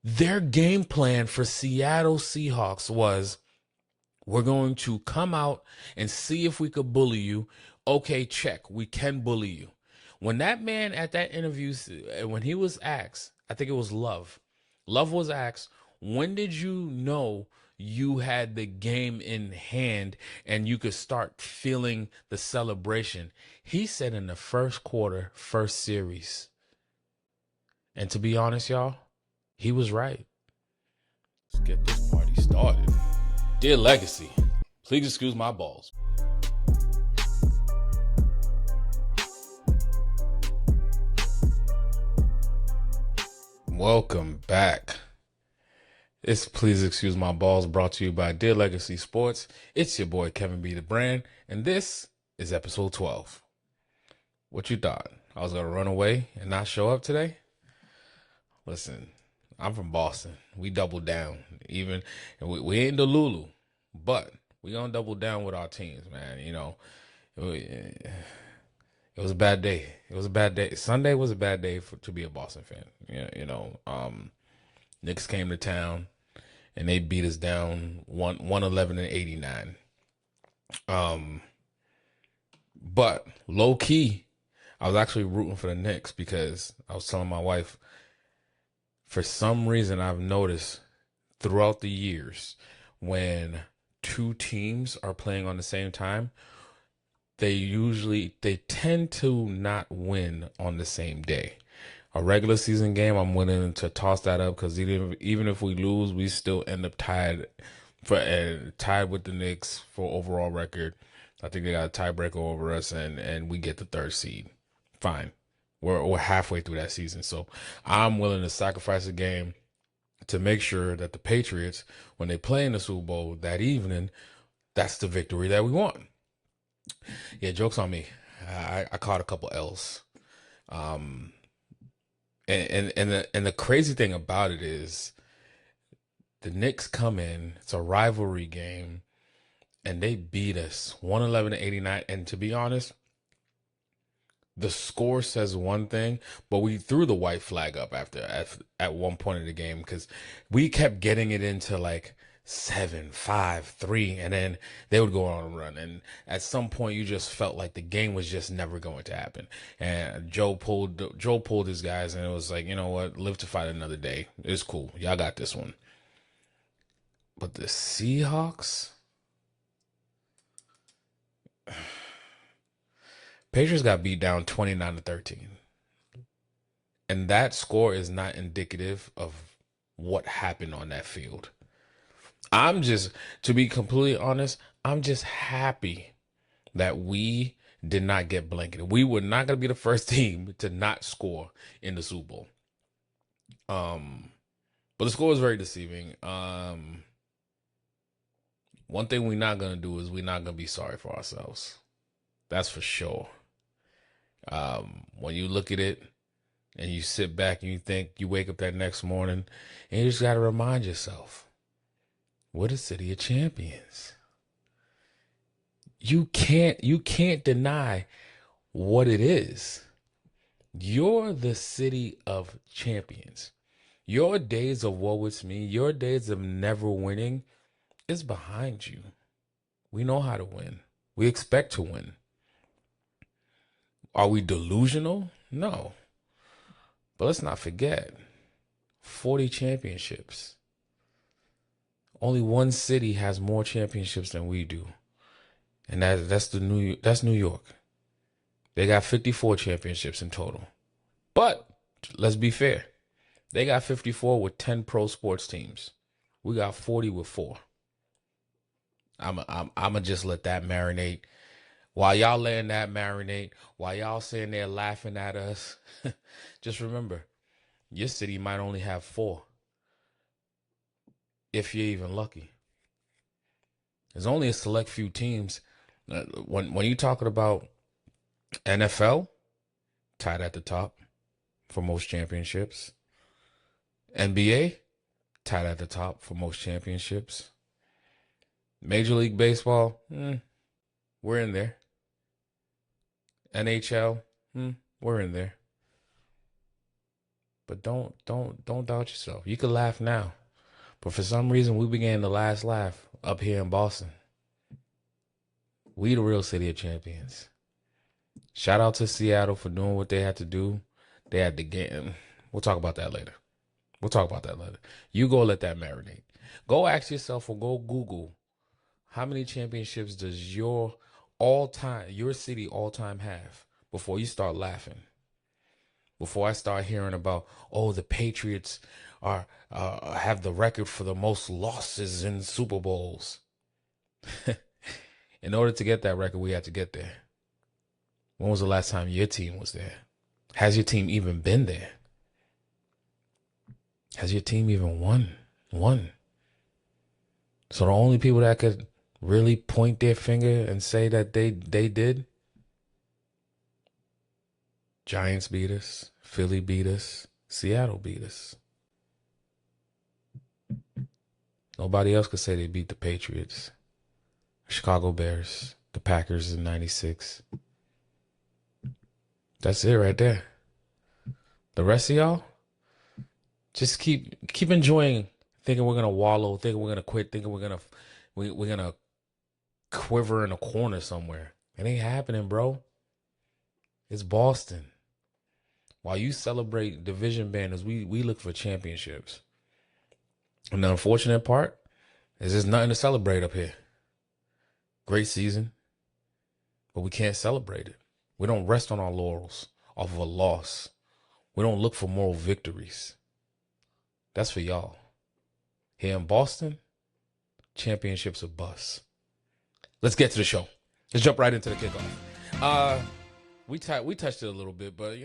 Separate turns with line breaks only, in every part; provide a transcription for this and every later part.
Their game plan for Seattle Seahawks was, we're going to come out and see if we could bully you. Okay, check. We can bully you. When that man at that interview, when he was asked, I think it was Love. Love was asked, when did you know you had the game in hand and you could start feeling the celebration? He said in the first quarter, first series. And to be honest, y'all, he was right. Let's get this party started. Dear Legacy, please excuse my balls. Welcome back. It's Please Excuse My Balls, brought to you by Dear Legacy Sports. It's your boy Kevin B. the Brand, and this is episode 12. What you thought? I was going to run away and not show up today? Listen, I'm from Boston. We double down. Even we ain't the Lulu, but we going to double down with our teams, man. You know, it was a bad day. It was a bad day. Sunday was a bad day to be a Boston fan. Knicks came to town and they beat us down 111-89. But low key, I was actually rooting for the Knicks because I was telling my wife, for some reason I've noticed throughout the years when two teams are playing on the same time, they tend to not win on the same day. A regular season game, I'm willing to toss that up because even if we lose, we still end up tied with the Knicks for overall record. I think they got a tiebreaker over us, and we get the third seed. Fine, we're halfway through that season, so I'm willing to sacrifice a game to make sure that the Patriots, when they play in the Super Bowl that evening, that's the victory that we want. Yeah, joke's on me. I caught a couple L's. And the crazy thing about it is the Knicks come in, it's a rivalry game, and they beat us 111-89. And to be honest, the score says one thing, but we threw the white flag up at one point in the game because we kept getting it into like 7-5-3, and then they would go on a run, and at some point you just felt like the game was just never going to happen. And Joe pulled his guys, and it was like, you know what, live to fight another day. It's cool, y'all got this one. But the Seahawks, Patriots got beat down 29-13, and that score is not indicative of what happened on that field. To be completely honest, I'm just happy that we did not get blanketed. We were not going to be the first team to not score in the Super Bowl. But the score was very deceiving. One thing we're not going to do is we're not going to be sorry for ourselves. That's for sure. When you look at it and you sit back and you think, you wake up that next morning and you just got to remind yourself, we're the city of champions. You can't deny what it is. You're the city of champions. Your days of woe is me, your days of never winning is behind you. We know how to win. We expect to win. Are we delusional? No. But let's not forget, 40 championships. Only one city has more championships than we do, and that's New York. They got 54 championships in total. But let's be fair, they got 54 with 10 pro sports teams. We got 40 with 4. I'ma just let that marinate. While y'all letting that marinate, while y'all sitting there laughing at us, just remember, your city might only have 4. If you're even lucky. There's only a select few teams. When you're talking about NFL, tied at the top for most championships. NBA, tied at the top for most championships. Major League Baseball, we're in there. NHL, we're in there. But don't doubt yourself. You can laugh now. But for some reason, we began the last laugh up here in Boston. We the real city of champions. Shout out to Seattle for doing what they had to do. They had the game. We'll talk about that later. You go let that marinate. Go ask yourself or go Google how many championships does your city all time have before you start laughing. Before I start hearing about, oh, the Patriots are have the record for the most losses in Super Bowls. In order to get that record, we had to get there. When was the last time your team was there? Has your team even been there? Has your team even won? So the only people that could really point their finger and say that they did, Giants beat us, Philly beat us, Seattle beat us. Nobody else could say they beat the Patriots, Chicago Bears, the Packers in '96. That's it right there. The rest of y'all, just keep enjoying, thinking we're gonna wallow, thinking we're gonna quit, thinking we're gonna quiver in a corner somewhere. It ain't happening, bro. It's Boston. While you celebrate division banners, we look for championships. And the unfortunate part is there's nothing to celebrate up here. Great season, but we can't celebrate it. We don't rest on our laurels off of a loss. We don't look for moral victories. That's for y'all. Here in Boston, championships are bust. Let's get to the show. Let's jump right into the kickoff. We touched it a little bit, but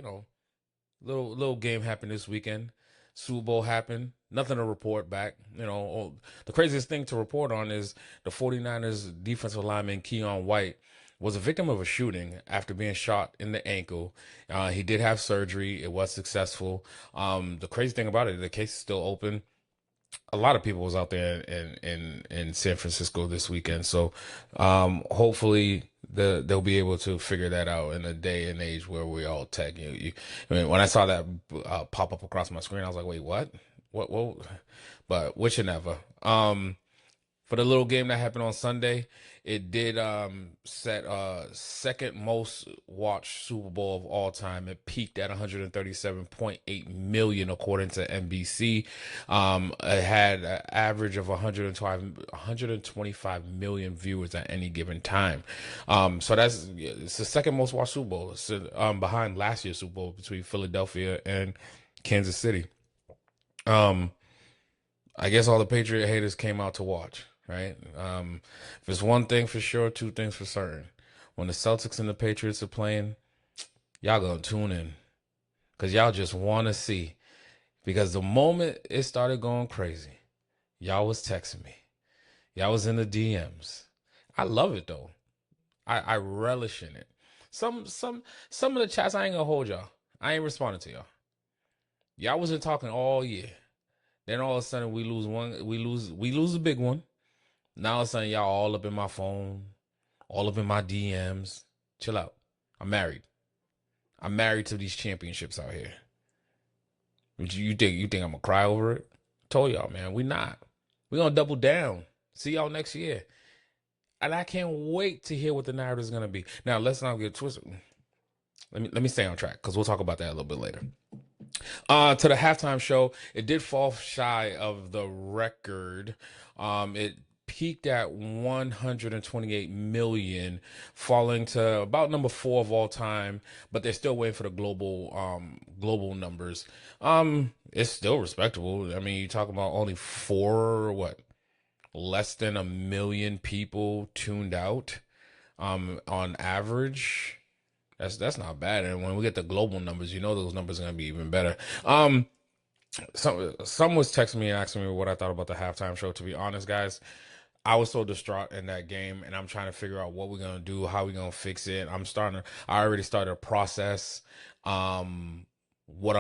little game happened this weekend. Super Bowl happened. Nothing to report back. The craziest thing to report on is the 49ers defensive lineman Keon White was a victim of a shooting after being shot in the ankle. He did have surgery. It was successful. The crazy thing about it, the case is still open. A lot of people was out there in San Francisco this weekend. So hopefully they'll be able to figure that out in a day and age where we all tech. When I saw that pop up across my screen, I was like, wait, what? What? But which and never. For the little game that happened on Sunday, it did set second most watched Super Bowl of all time. It peaked at 137.8 million according to NBC. It had an average of 125 million viewers at any given time. So it's the second most watched Super Bowl. It's behind last year's Super Bowl between Philadelphia and Kansas City. I guess all the Patriot haters came out to watch. Right. If there's one thing for sure, two things for certain. When the Celtics and the Patriots are playing, y'all gonna tune in because y'all just want to see. Because the moment it started going crazy, y'all was texting me. Y'all was in the DMs. I love it though. I relish in it. Some of the chats I ain't gonna hold y'all. I ain't responding to y'all. Y'all wasn't talking all year. Then all of a sudden we lose a big one. Now all of a sudden y'all all up in my phone, all up in my DMs. Chill out. I'm married. I'm married to these championships out here. You think I'm gonna cry over it? Told y'all, man, we not. We gonna double down. See y'all next year. And I can't wait to hear what the narrative is gonna be. Now let's not get twisted. Let me stay on track because we'll talk about that a little bit later. To the halftime show, it did fall shy of the record. It peaked at 128 million, falling to about number 4 of all time, but they're still waiting for the global numbers. It's still respectable. I mean, you talk about only less than 1 million people tuned out on average. That's not bad. And when we get the global numbers, those numbers are gonna be even better. Some was texting me and asking me what I thought about the halftime show. To be honest, guys, I was so distraught in that game, and I'm trying to figure out what we're gonna do, how we're gonna fix it. I already started a process, what I'm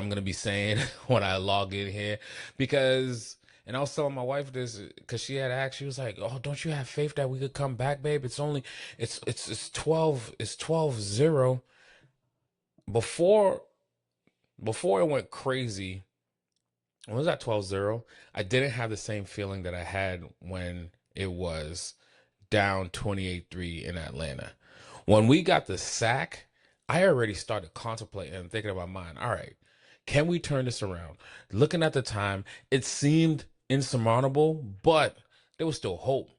gonna be saying when I log in here, and I was telling my wife this because she had asked. She was like, "Oh, don't you have faith that we could come back, babe? It's 12-0." Before it went crazy, when it was at 12-0, I didn't have the same feeling that I had when it was down 28-3 in Atlanta. When we got the sack, I already started contemplating and thinking about mine. All right, can we turn this around? Looking at the time, it seemed insurmountable, but there was still hope.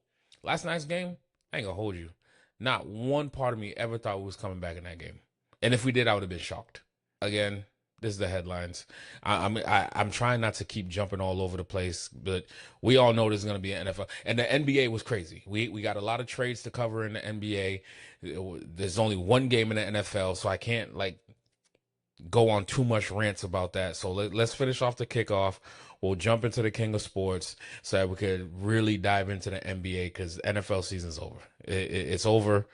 Last night's game, I ain't gonna hold you. Not one part of me ever thought we was coming back in that game. And if we did, I would have been shocked. Again, this is the headlines. I'm trying not to keep jumping all over the place, but we all know there's going to be an NFL, and the NBA was crazy. We got a lot of trades to cover in the NBA. There's only one game in the NFL, so I can't like go on too much rants about that. So let's finish off the kickoff. We'll jump into the king of sports so that we could really dive into the NBA because NFL season's over. It's over.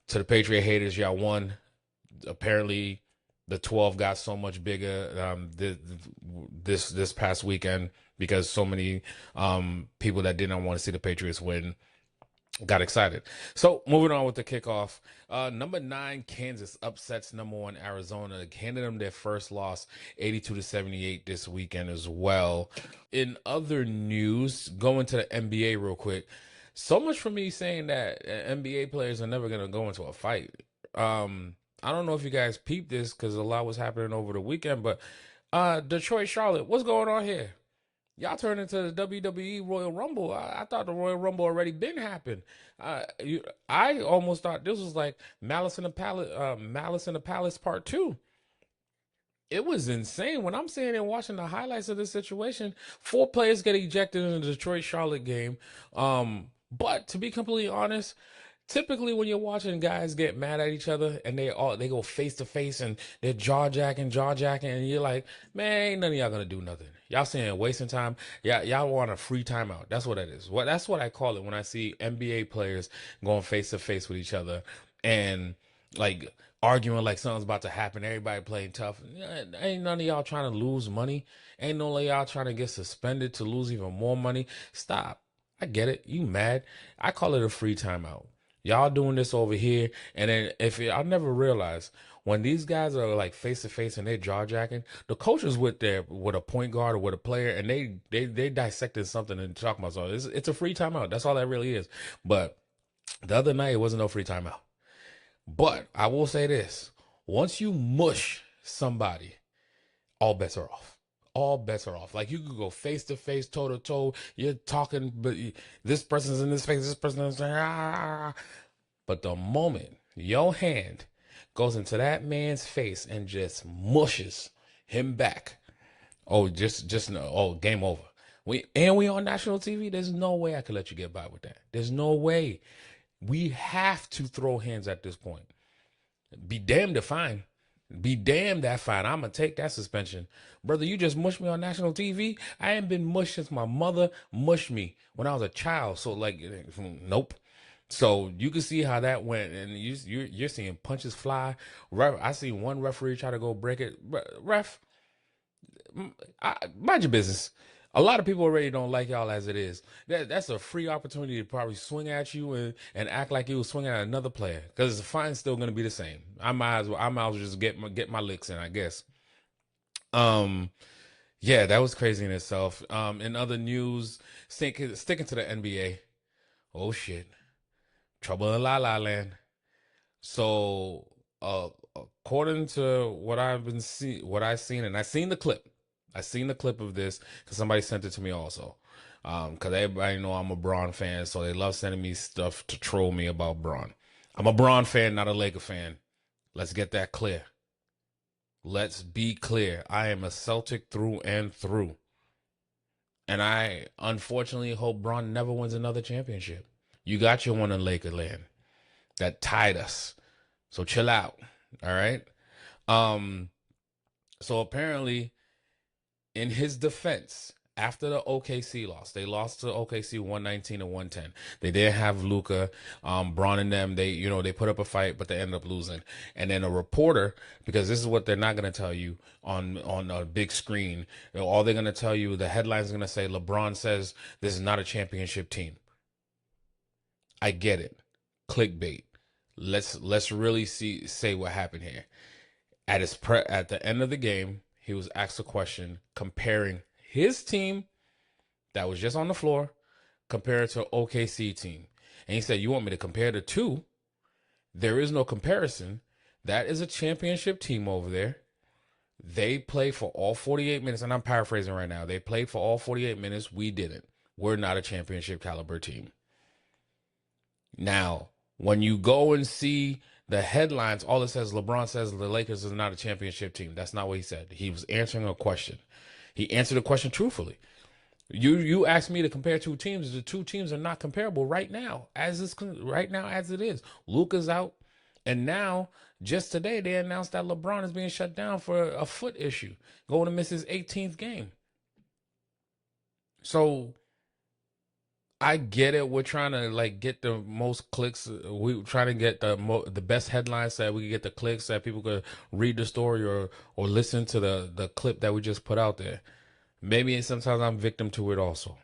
To the Patriot haters, y'all won. Apparently the 12 got so much bigger this past weekend because so many people that didn't want to see the Patriots win got excited. So moving on with the kickoff, number 9 Kansas upsets number 1 Arizona, handed them their first loss 82-78 this weekend as well. In other news, going to the NBA real quick, so much for me saying that NBA players are never going to go into a fight. I don't know if you guys peeped this because a lot was happening over the weekend, but Detroit, Charlotte, what's going on here? Y'all turned into the WWE Royal Rumble. I thought the Royal Rumble already been happened. I almost thought this was like Malice in the Palace Part 2. It was insane. When I'm sitting and watching the highlights of this situation, 4 players get ejected in the Detroit Charlotte game. But to be completely honest, typically when you're watching guys get mad at each other and they go face to face and they're jaw jacking, and you're like, man, ain't none of y'all gonna do nothing. Y'all saying wasting time. Y'all want a free timeout. That's what that is. That's what I call it when I see NBA players going face to face with each other and like arguing like something's about to happen. Everybody playing tough. Ain't none of y'all trying to lose money. Ain't none of y'all trying to get suspended to lose even more money. Stop. I get it. You mad. I call it a free timeout. Y'all doing this over here, and then I never realized when these guys are like face to face and they're jaw jacking, the coach is with a point guard or with a player, and they dissecting something and talking about something. It's a free timeout. That's all that really is. But the other night it wasn't no free timeout. But I will say this: once you mush somebody, all bets are off. All bets are off. Like you could go face to face, toe to toe. You're talking, but this person's in this face, this person's but the moment your hand goes into that man's face and just mushes him back, just no, game over. We on national TV. There's no way I could let you get by with that. There's no way. We have to throw hands at this point. Be damned if fine. Be damned that fine. I'm going to take that suspension. Brother, you just mushed me on national TV. I ain't been mushed since my mother mushed me when I was a child. So, like, nope. So you can see how that went. And you're seeing punches fly. I see one referee try to go break it. Ref, mind your business. A lot of people already don't like y'all as it is. That's a free opportunity to probably swing at you and act like you was swinging at another player because the fine's still going to be the same. I might as well just get my licks in, I guess. Yeah, that was crazy in itself. In other news, sticking to the NBA. Oh shit, trouble in La La Land. So, according to what I've seen, and I seen the clip. I seen the clip of this because somebody sent it to me also. Because everybody know I'm a Bron fan, so they love sending me stuff to troll me about Bron. I'm a Bron fan, not a Laker fan. Let's get that clear. Let's be clear. I am a Celtic through and through. And I unfortunately hope Bron never wins another championship. You got your one in Laker land that tied us. So chill out. All right. So apparently, in his defense, after the OKC loss, they lost to OKC 119-110. They didn't have Luka, Bron and them. They put up a fight, but they ended up losing. And then a reporter, because this is what they're not going to tell you on a big screen. All they're going to tell you, the headline's going to say, LeBron says this is not a championship team. I get it. Clickbait. Let's really say what happened here. At the end of the game, he was asked a question comparing his team that was just on the floor compared to OKC team. And he said, you want me to compare the two? There is no comparison. That is a championship team over there. They played for all 48 minutes, and I'm paraphrasing right now. They played for all 48 minutes. We didn't. We're not a championship caliber team. Now, when you go and see the headlines, all it says, LeBron says the Lakers is not a championship team. That's not what he said. He was answering a question. He answered the question truthfully. You asked me to compare two teams. The two teams are not comparable right now, as it is. Luka's out, and now just today they announced that LeBron is being shut down for a foot issue, going to miss his 18th game. So I get it. We're trying to get the most clicks. We're trying to get the best headlines so that we can get the clicks so that people could read the story or listen to the clip that we just put out there. Maybe sometimes I'm victim to it also.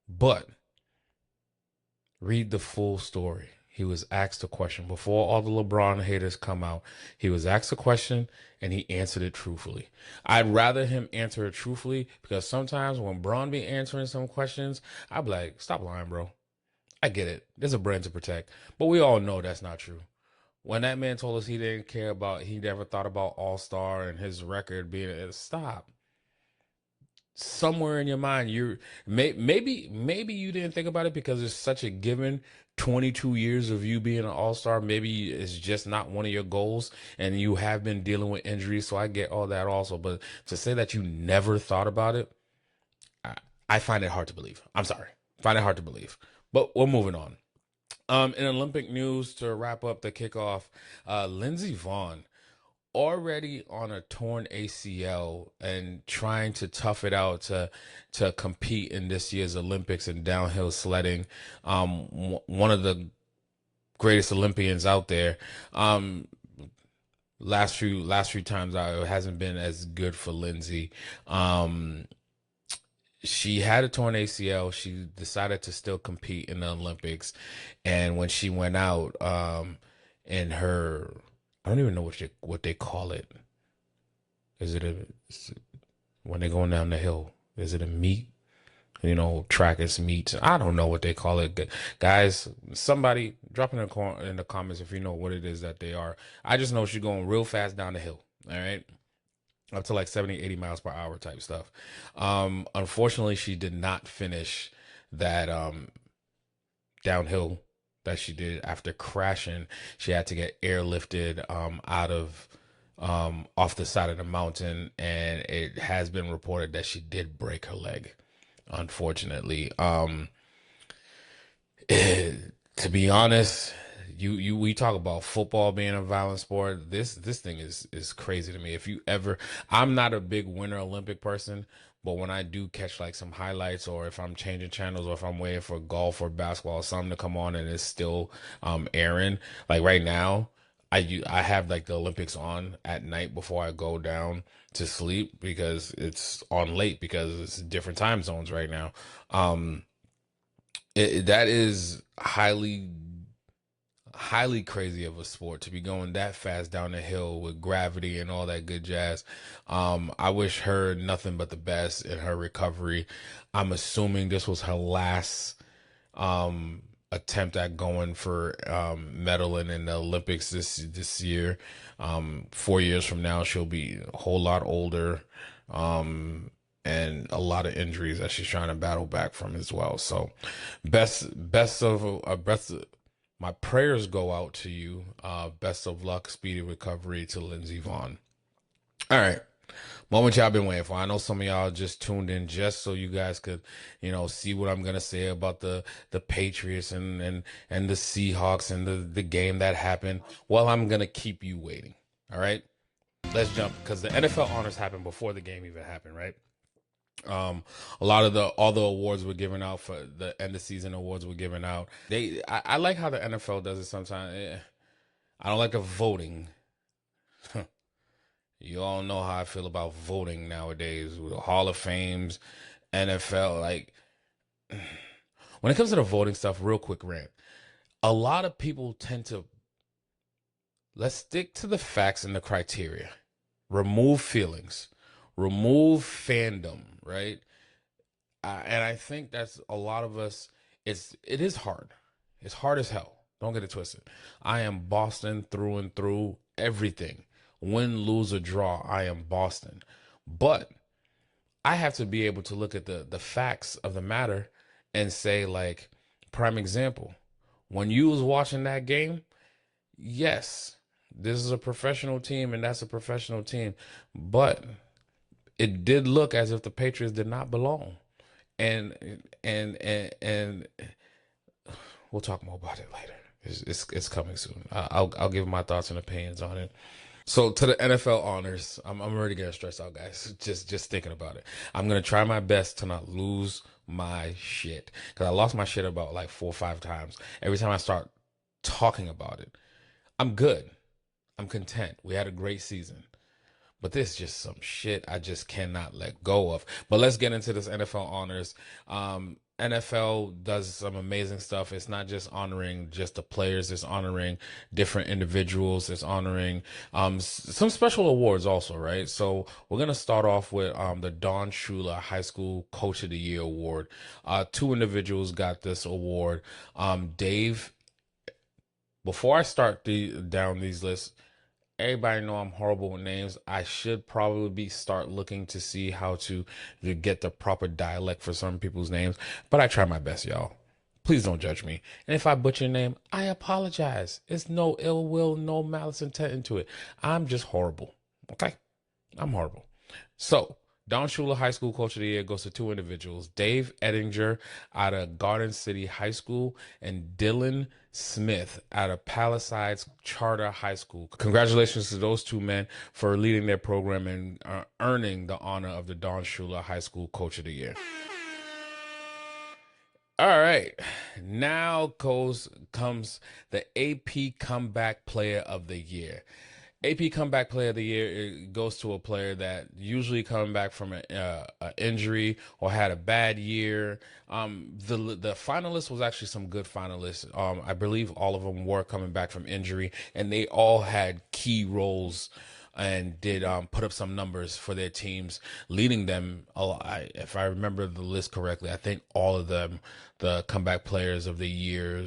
But read the full story. He was asked a question. Before all the LeBron haters come out, he was asked a question and he answered it truthfully. I'd rather him answer it truthfully because sometimes when Bron be answering some questions, I'd be like, stop lying, bro. I get it. There's a brand to protect. But we all know that's not true. When that man told us he never thought about All-Star and his record being, stop. Somewhere in your mind, maybe you didn't think about it because it's such a given. 22 years of you being an all-star, maybe it's just not one of your goals, and you have been dealing with injuries. So I get all that also, but to say that you never thought about it, I find it hard to believe. I'm sorry, find it hard to believe. But we're moving on. In Olympic news, to wrap up the kickoff, Lindsey Vonn, already on a torn ACL and trying to tough it out to compete in this year's Olympics in downhill sledding. One of the greatest Olympians out there. Last few times out, it hasn't been as good for Lindsey. She had a torn ACL. She decided to still compete in the Olympics, and when she went out, in her, I don't even know what they call it. When they're going down the hill? Is it a meet? Track is meet. I don't know what they call it. Guys, somebody drop in the comments if you know what it is that they are. I just know she's going real fast down the hill. All right. Up to 70, 80 miles per hour type stuff. Unfortunately, she did not finish that downhill that she did. After crashing, she had to get airlifted out of off the side of the mountain, and it has been reported that she did break her leg, unfortunately. To be honest, we talk about football being a violent sport. This thing is crazy to me. I'm not a big Winter Olympic person, but when I do catch some highlights, or if I'm changing channels, or if I'm waiting for golf or basketball or something to come on and it's still airing, right now, I have the Olympics on at night before I go down to sleep because it's on late because it's different time zones right now. That is highly crazy of a sport to be going that fast down the hill with gravity and all that good jazz. I wish her nothing but the best in her recovery. I'm assuming this was her last attempt at going for medaling in the Olympics this year. 4 years from now, she'll be a whole lot older. And a lot of injuries that she's trying to battle back from as well. So best of my prayers go out to you. Best of luck, speedy recovery to Lindsey Vonn. All right. Moment y'all been waiting for. I know some of y'all just tuned in just so you guys could, see what I'm gonna say about the Patriots and the Seahawks and the game that happened. Well, I'm gonna keep you waiting. All right. Let's jump, because the NFL honors happened before the game even happened, right? A lot of all the awards were given out for the end of season awards were given out. I like how the NFL does it sometimes. I don't like the voting. You all know how I feel about voting nowadays with the Hall of Fames, NFL. When it comes to the voting stuff, real quick rant. A lot of people tend to, let's stick to the facts and the criteria. Remove feelings. Remove fandom. right? And I think that's a lot of us. It is hard. It's hard as hell. Don't get it twisted. I am Boston through and through. Everything, win, lose, or draw, I am Boston. But I have to be able to look at the facts of the matter and say, like, prime example, when you was watching that game, yes, this is a professional team and that's a professional team, but it did look as if the Patriots did not belong. And and we'll talk more about it later. It's coming soon. I'll give my thoughts and opinions on it. So to the NFL honors, I'm already getting stressed out, guys. Just thinking about it. I'm gonna try my best to not lose my shit, because I lost my shit about like 4 or 5 times. Every time I start talking about it, I'm good. I'm content. We had a great season. But this is just some shit I just cannot let go of. But let's get into this NFL honors. NFL does some amazing stuff. It's not just honoring just the players. It's honoring different individuals. It's honoring some special awards also, right? So we're going to start off with the Don Shula High School Coach of the Year Award. 2 individuals got this award. Dave, before I start down these lists, everybody know I'm horrible with names. I should probably start looking to see how to get the proper dialect for some people's names, but I try my best, y'all. Please don't judge me. And if I butcher your name, I apologize. It's no ill will, no malice intent into it. I'm just horrible. Okay? I'm horrible. So, Don Shula High School Coach of the Year goes to 2 individuals, Dave Ettinger out of Garden City High School and Dylan Smith out of Palisades Charter High School. Congratulations to those 2 men for leading their program and earning the honor of the Don Shula High School Coach of the Year. All right, now comes the AP Comeback Player of the Year. AP Comeback Player of the Year goes to a player that usually coming back from an injury or had a bad year. The finalists was actually some good finalists. I believe all of them were coming back from injury, and they all had key roles and did put up some numbers for their teams, leading them. If I remember the list correctly, I think all of them, the comeback players of the year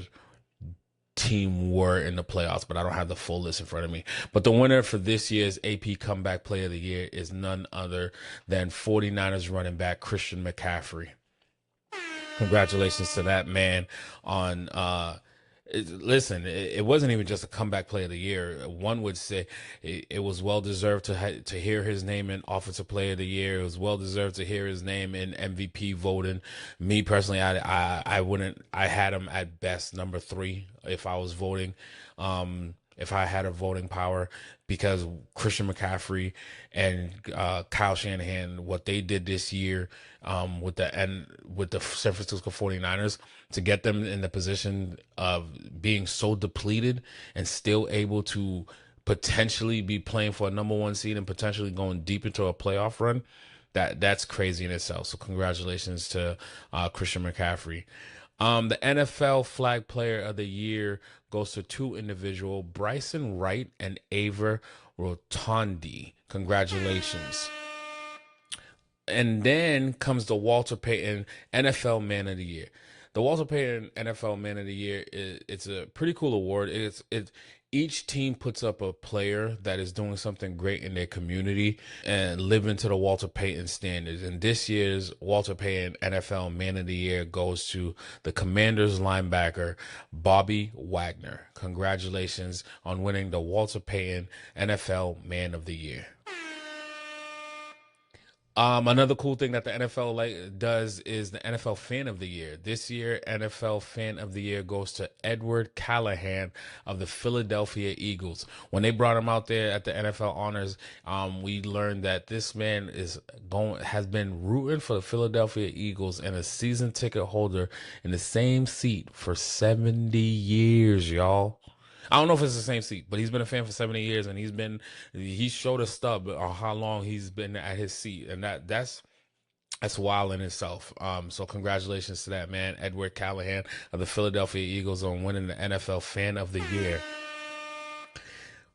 team, were in the playoffs, but I don't have the full list in front of me. But the winner for this year's AP Comeback Player of the Year is none other than 49ers running back Christian McCaffrey. Congratulations to that man on listen, it wasn't even just a comeback play of the year. One would say it was well deserved to hear his name in offensive player of the year. It was well deserved to hear his name in MVP voting. Me personally, I wouldn't. I had him at best number 3 if I was voting. If I had a voting power, because Christian McCaffrey and Kyle Shanahan, what they did this year with the San Francisco 49ers to get them in the position of being so depleted and still able to potentially be playing for a number 1 seed and potentially going deep into a playoff run, that's crazy in itself. So congratulations to Christian McCaffrey. The NFL Flag Player of the Year goes to 2 individuals, Bryson Wright and Ava Rotondi. Congratulations. And then comes the Walter Payton NFL Man of the Year. The Walter Payton NFL Man of the Year it's a pretty cool award. Each team puts up a player that is doing something great in their community and living to the Walter Payton standards. And this year's Walter Payton NFL Man of the Year goes to the Commanders linebacker, Bobby Wagner. Congratulations on winning the Walter Payton NFL Man of the Year. Another cool thing that the NFL does is the NFL Fan of the Year. This year, NFL Fan of the Year goes to Edward Callahan of the Philadelphia Eagles. When they brought him out there at the NFL Honors, we learned that this man has been rooting for the Philadelphia Eagles and a season ticket holder in the same seat for 70 years, y'all. I don't know if it's the same seat, but he's been a fan for 70 years, and he showed a stub on how long he's been at his seat, and that's wild in itself. So congratulations to that man, Edward Callahan of the Philadelphia Eagles, on winning the NFL Fan of the Year.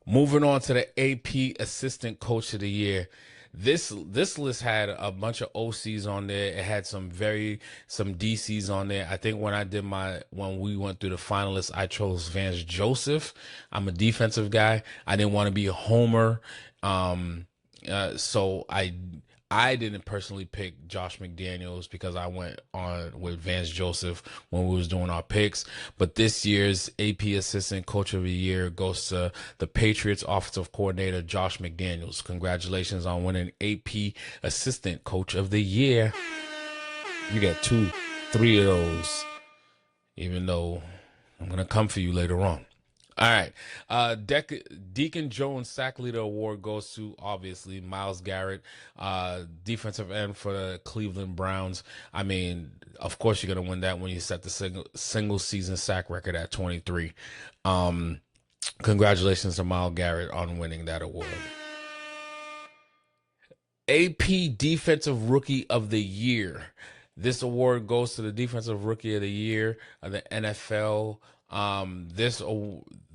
Moving on to the AP Assistant Coach of the Year. This list had a bunch of OCs on there. It had some DCs on there. I think when we went through the finalists, I chose Vance Joseph. I'm a defensive guy. I didn't want to be a homer. So I didn't personally pick Josh McDaniels because I went on with Vance Joseph when we was doing our picks. But this year's AP Assistant Coach of the Year goes to the Patriots Offensive Coordinator Josh McDaniels. Congratulations on winning AP Assistant Coach of the Year. You got 3 of those, even though I'm going to come for you later on. All right. Deacon Jones Sack Leader Award goes to, obviously, Myles Garrett, defensive end for the Cleveland Browns. I mean, of course you're going to win that when you set the single season sack record at 23. Congratulations to Myles Garrett on winning that award. AP Defensive Rookie of the Year. This award goes to the Defensive Rookie of the Year of the NFL.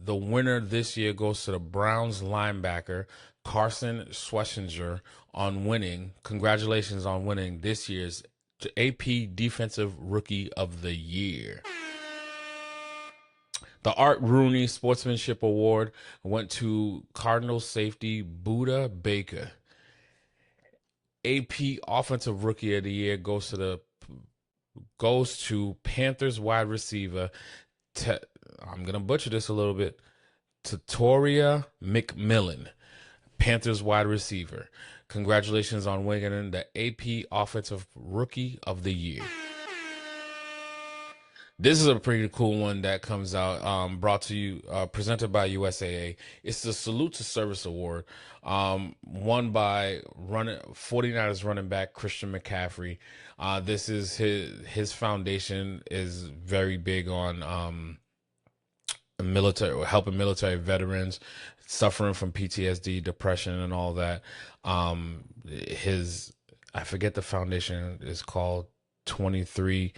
The winner this year goes to the Browns linebacker Carson Schwarzenegger on winning. Congratulations on winning this year's AP Defensive Rookie of the Year. The Art Rooney Sportsmanship Award went to Cardinals safety Buda Baker. AP Offensive Rookie of the Year goes to Panthers wide receiver. I'm going to butcher this a little bit. Tatoria McMillan, Panthers wide receiver. Congratulations on winning the AP Offensive Rookie of the Year. This is a pretty cool one that comes out, brought to you, presented by USAA. It's the Salute to Service Award, won by 49ers running back Christian McCaffrey. This is his foundation is very big on helping military veterans suffering from PTSD, depression, and all that. I forget the foundation is called 23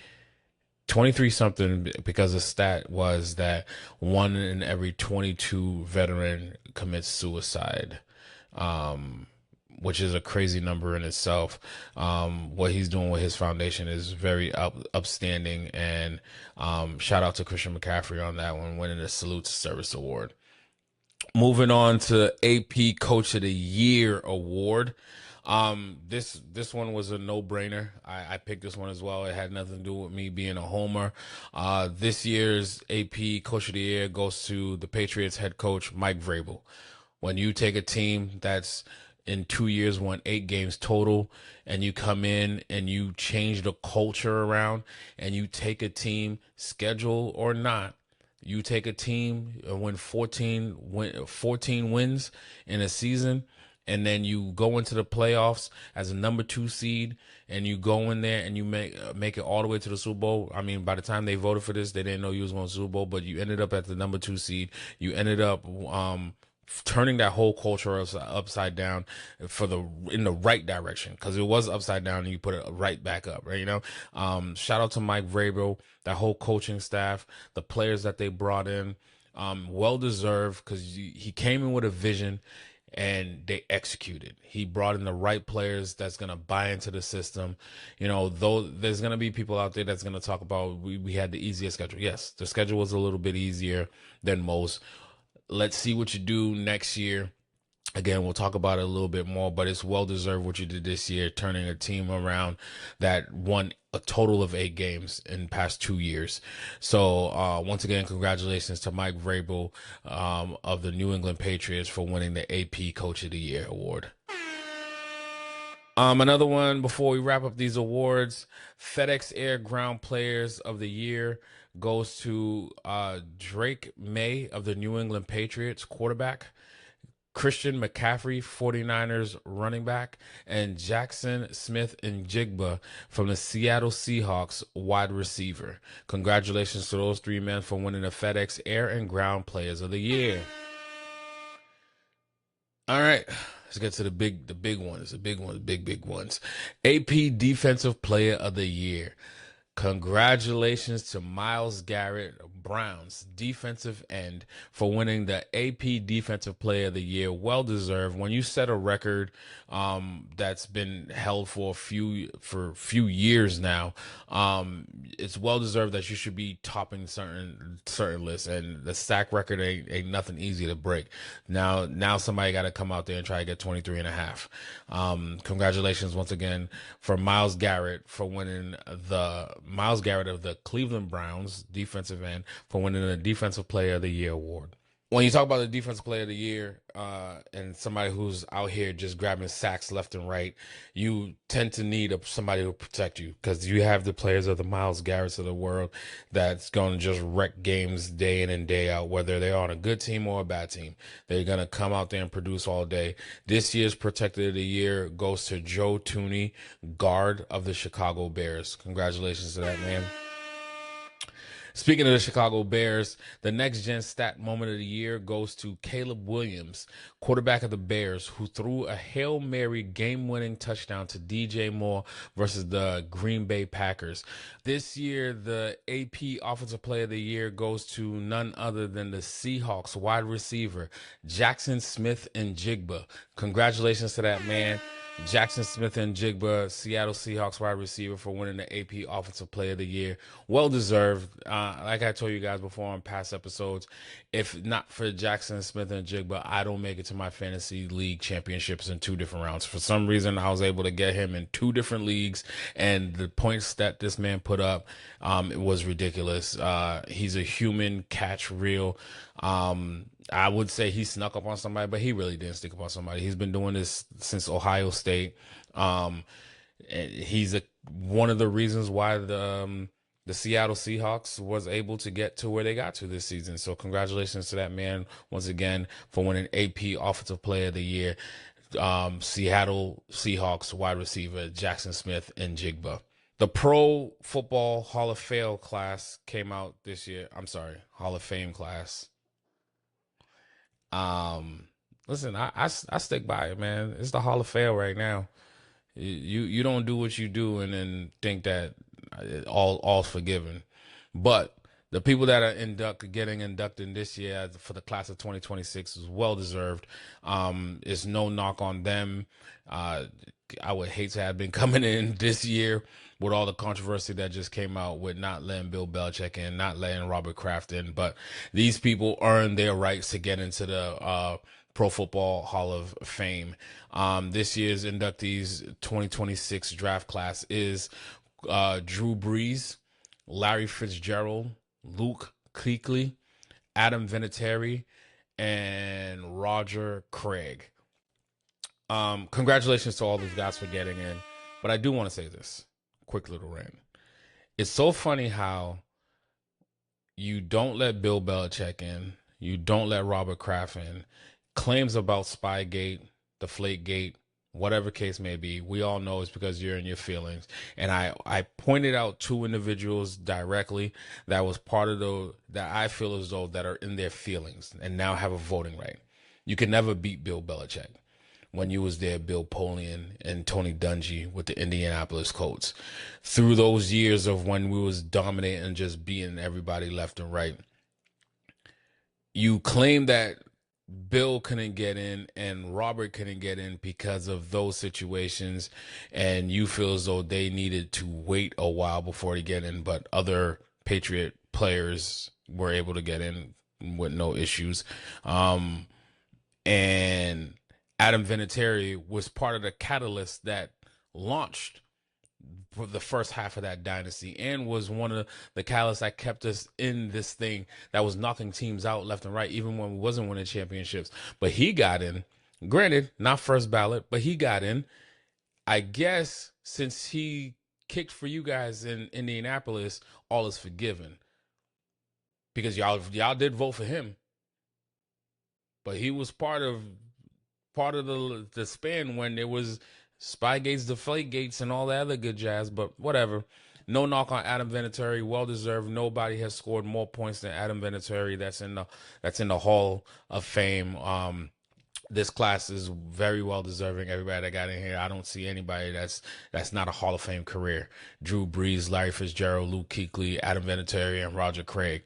something, because the stat was that 1 in every 22 veteran commits suicide, which is a crazy number in itself. What he's doing with his foundation is very upstanding, and shout out to Christian McCaffrey on that one, winning the Salute to Service Award. Moving on to AP Coach of the Year Award. This one was a no-brainer. I picked this one as well. It had nothing to do with me being a homer. This year's AP Coach of the Year goes to the Patriots head coach Mike Vrabel. When you take a team that's in 2 years won 8 games total, and you come in and you change the culture around, and you take a team, schedule or not, you take a team and win 14 wins in a season, and then you go into the playoffs as a number 2 seed, and you go in there and you make it all the way to the Super Bowl. I mean, by the time they voted for this, they didn't know you was going to the Super Bowl, but you ended up at the number 2 seed. You ended up turning that whole culture upside down in the right direction, because it was upside down and you put it right back up, right? Shout out to Mike Vrabel, that whole coaching staff, the players that they brought in, well deserved, because he came in with a vision and they executed. He brought in the right players that's going to buy into the system. Though there's going to be people out there that's going to talk about we had the easiest schedule. Yes, the schedule was a little bit easier than most. Let's see what you do next year. Again, we'll talk about it a little bit more, but it's well-deserved what you did this year, turning a team around that won a total of 8 games in the past 2 years. So once again, congratulations to Mike Vrabel of the New England Patriots for winning the AP Coach of the Year award. Another one before we wrap up these awards, FedEx Air Ground Players of the Year goes to Drake May of the New England Patriots, quarterback, Christian McCaffrey, 49ers running back, and Jackson Smith-Njigba from the Seattle Seahawks, wide receiver. Congratulations to those 3 men for winning the FedEx Air and Ground Players of the Year. All right, let's get to the big ones, big ones. AP Defensive Player of the Year. Congratulations to Myles Garrett, Browns defensive end, for winning the AP Defensive Player of the Year. Well deserved. When you set a record that's been held for a few years now, it's well deserved that you should be topping certain lists. And the sack record ain't nothing easy to break. Now somebody got to come out there and try to get 23 and a half. Congratulations once again for Myles Garrett for winning Myles Garrett of the Cleveland Browns, defensive end, for winning the Defensive Player of the Year award. When you talk about the Defensive Player of the Year and somebody who's out here just grabbing sacks left and right, you tend to need somebody to protect you, because you have the players of the Myles Garretts of the world that's going to just wreck games day in and day out, whether they're on a good team or a bad team. They're going to come out there and produce all day. This year's Protector of the Year goes to Joe Thuney, guard of the Chicago Bears. Congratulations to that man. Speaking of the Chicago Bears, the next gen stat moment of the year goes to Caleb Williams, quarterback of the Bears, who threw a Hail Mary game-winning touchdown to DJ Moore versus the Green Bay Packers. This year, the AP Offensive Player of the Year goes to none other than the Seahawks wide receiver, Jackson Smith-Njigba. Congratulations to that man. Jackson Smith-Njigba, Seattle Seahawks wide receiver, for winning the AP Offensive Player of the Year. Well deserved. Like I told you guys before on past episodes, if not for Jackson Smith-Njigba, I don't make it to my fantasy league championships in 2 different rounds. For some reason, I was able to get him in 2 different leagues, and the points that this man put up, it was ridiculous. He's a human catch reel. I would say he snuck up on somebody, but he really didn't sneak up on somebody. He's been doing this since Ohio State. And he's one of the reasons why the Seattle Seahawks was able to get to where they got to this season. So congratulations to that man once again for winning AP Offensive Player of the Year. Seattle Seahawks wide receiver Jackson Smith-Njigba. The Pro Football Hall of Fame class came out this year. I'm sorry, Hall of Fame class. Listen, I stick by it, man. It's the Hall of Fame right now. You don't do what you do and then think that all's forgiven. But the people that are getting inducted this year for the class of 2026 is well deserved. It's no knock on them. I would hate to have been coming in this year with all the controversy that just came out with not letting Bill Belichick in, not letting Robert Kraft in. But these people earn their rights to get into the Pro Football Hall of Fame. This year's inductees 2026 draft class is Drew Brees, Larry Fitzgerald, Luke Kuechly, Adam Vinatieri, and Roger Craig. Congratulations to all these guys for getting in. But I do want to say this. Quick little rant. It's so funny how you don't let Bill Belichick in, you don't let Robert Kraft in. Claims about Spygate, Deflategate, whatever case may be, we all know it's because you're in your feelings. And I pointed out 2 individuals directly that was part of that I feel as though that are in their feelings and now have a voting right. You can never beat Bill Belichick. When you was there, Bill Polian and Tony Dungy with the Indianapolis Colts. Through those years of when we was dominating and just beating everybody left and right, you claim that Bill couldn't get in and Robert couldn't get in because of those situations, and you feel as though they needed to wait a while before they get in, but other Patriot players were able to get in with no issues. And Adam Vinatieri was part of the catalyst that launched for the first half of that dynasty and was one of the catalysts that kept us in this thing that was knocking teams out left and right, even when we wasn't winning championships. But he got in. Granted, not first ballot, but he got in. I guess since he kicked for you guys in Indianapolis, all is forgiven. Because y'all did vote for him. But he was part of the span when there was Spygates, Deflategates, and all that other good jazz, but whatever. No knock on Adam Vinatieri, well deserved. Nobody has scored more points than Adam Vinatieri. That's in the Hall of Fame. This class is very well deserving. Everybody that got in here, I don't see anybody that's not a Hall of Fame career. Drew Brees, Larry Fitzgerald, Luke Kuechly, Adam Vinatieri, and Roger Craig.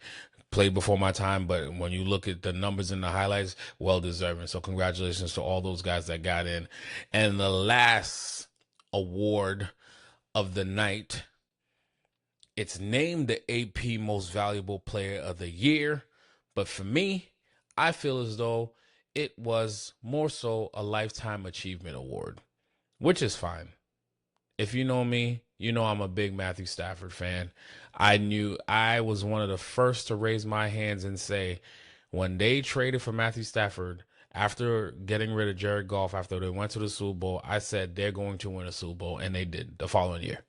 Played before my time, but when you look at the numbers and the highlights, well deserving. So congratulations to all those guys that got in. And the last award of the night, it's named the AP Most Valuable Player of the Year, but for me, I feel as though it was more so a Lifetime Achievement Award, which is fine. If you know me, you know I'm a big Matthew Stafford fan. I was one of the first to raise my hands and say, when they traded for Matthew Stafford, after getting rid of Jared Goff, after they went to the Super Bowl, I said they're going to win a Super Bowl, and they did the following year.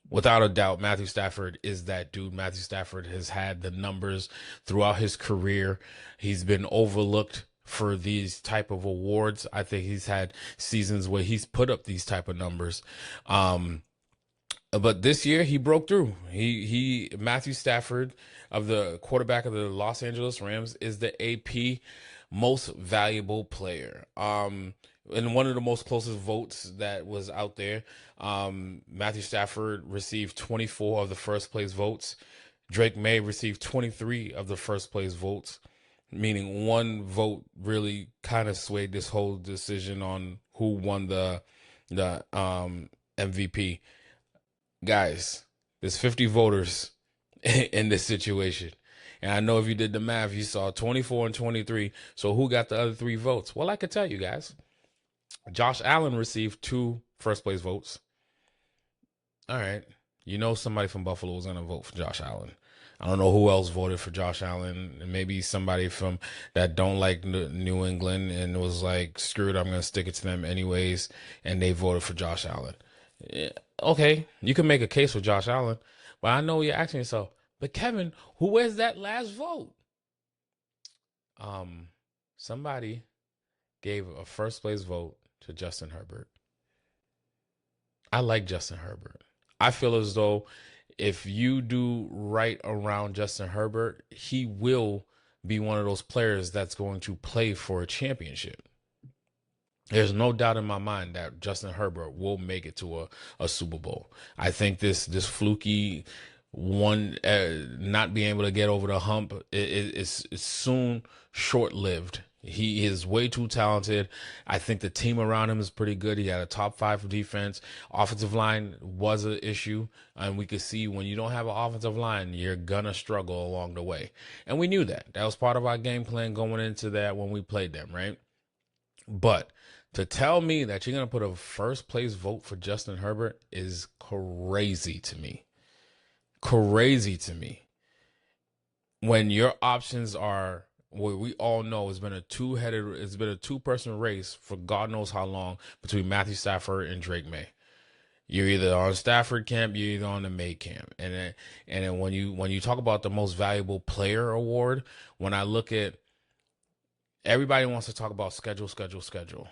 Without a doubt, Matthew Stafford is that dude. Matthew Stafford has had the numbers throughout his career. He's been overlooked for these type of awards. I think he's had seasons where he's put up these type of numbers. But this year he broke through. Matthew Stafford, of the quarterback of the Los Angeles Rams, is the AP Most Valuable Player. In one of the most closest votes that was out there, Matthew Stafford received 24 of the first place votes. Drake May received 23 of the first place votes, meaning one vote really kind of swayed this whole decision on who won the MVP. Guys, there's 50 voters in this situation. And I know if you did the math, you saw 24 and 23. So who got the other 3 votes? Well, I could tell you guys. Josh Allen received 2 first place votes. All right. You know somebody from Buffalo was going to vote for Josh Allen. I don't know who else voted for Josh Allen. Maybe somebody from that don't like New England and was like, screw it, I'm going to stick it to them anyways. And they voted for Josh Allen. Yeah, okay, you can make a case for Josh Allen. But I know you're asking yourself, but Kevin, who was that last vote? Somebody gave a first place vote to Justin Herbert. I like Justin Herbert. I feel as though if you do right around Justin Herbert, he will be one of those players that's going to play for a championship. There's no doubt in my mind that Justin Herbert will make it to a Super Bowl. I think this fluky one not being able to get over the hump is soon short-lived. He is way too talented. I think the team around him is pretty good. He had a top 5 defense. Offensive line was an issue. And we could see when you don't have an offensive line, you're going to struggle along the way. And we knew that. That was part of our game plan going into that when we played them, right? But to tell me that you're going to put a first place vote for Justin Herbert is crazy to me. Crazy to me. When your options are, what we all know it's been a two-person race for God knows how long between Matthew Stafford and Drake May. You're either on Stafford camp, you're either on the May camp. And then when you talk about the most valuable player award, when I look at, everybody wants to talk about schedule.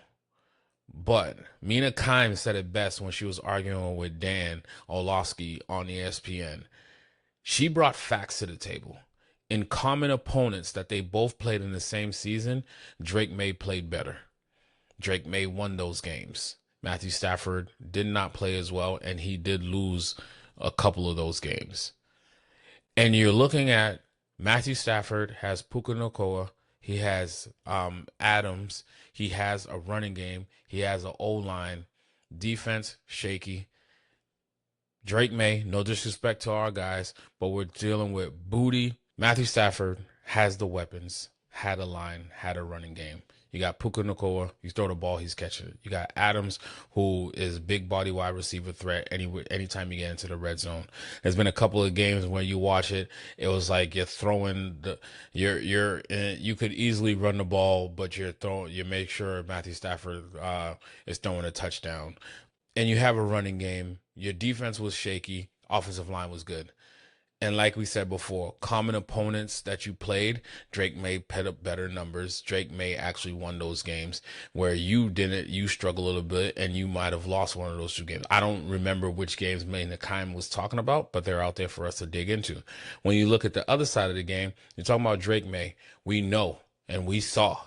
But Mina Kimes said it best when she was arguing with Dan Orlovsky on ESPN. She brought facts to the table. In common opponents that they both played in the same season, Drake May played better. Drake May won those games. Matthew Stafford did not play as well, and he did lose a couple of those games. And you're looking at Matthew Stafford has Puka Nacua. He has Adams. He has a running game. He has an O-line. Defense, shaky. Drake May, no disrespect to our guys, but we're dealing with booty. Matthew Stafford has the weapons, had a line, had a running game. You got Puka Nacua. You throw the ball, he's catching it. You got Adams, who is big body wide receiver threat anytime you get into the red zone. There's been a couple of games where you watch it, it was like you're throwing you could easily run the ball, but you make sure Matthew Stafford is throwing a touchdown. And you have a running game. Your defense was shaky. Offensive line was good. And like we said before, common opponents that you played, Drake May put up better numbers. Drake May actually won those games where you didn't. You struggled a little bit, and you might have lost one of those 2 games. I don't remember which games May Nakheim was talking about, but they're out there for us to dig into. When you look at the other side of the game, you're talking about Drake May. We know and we saw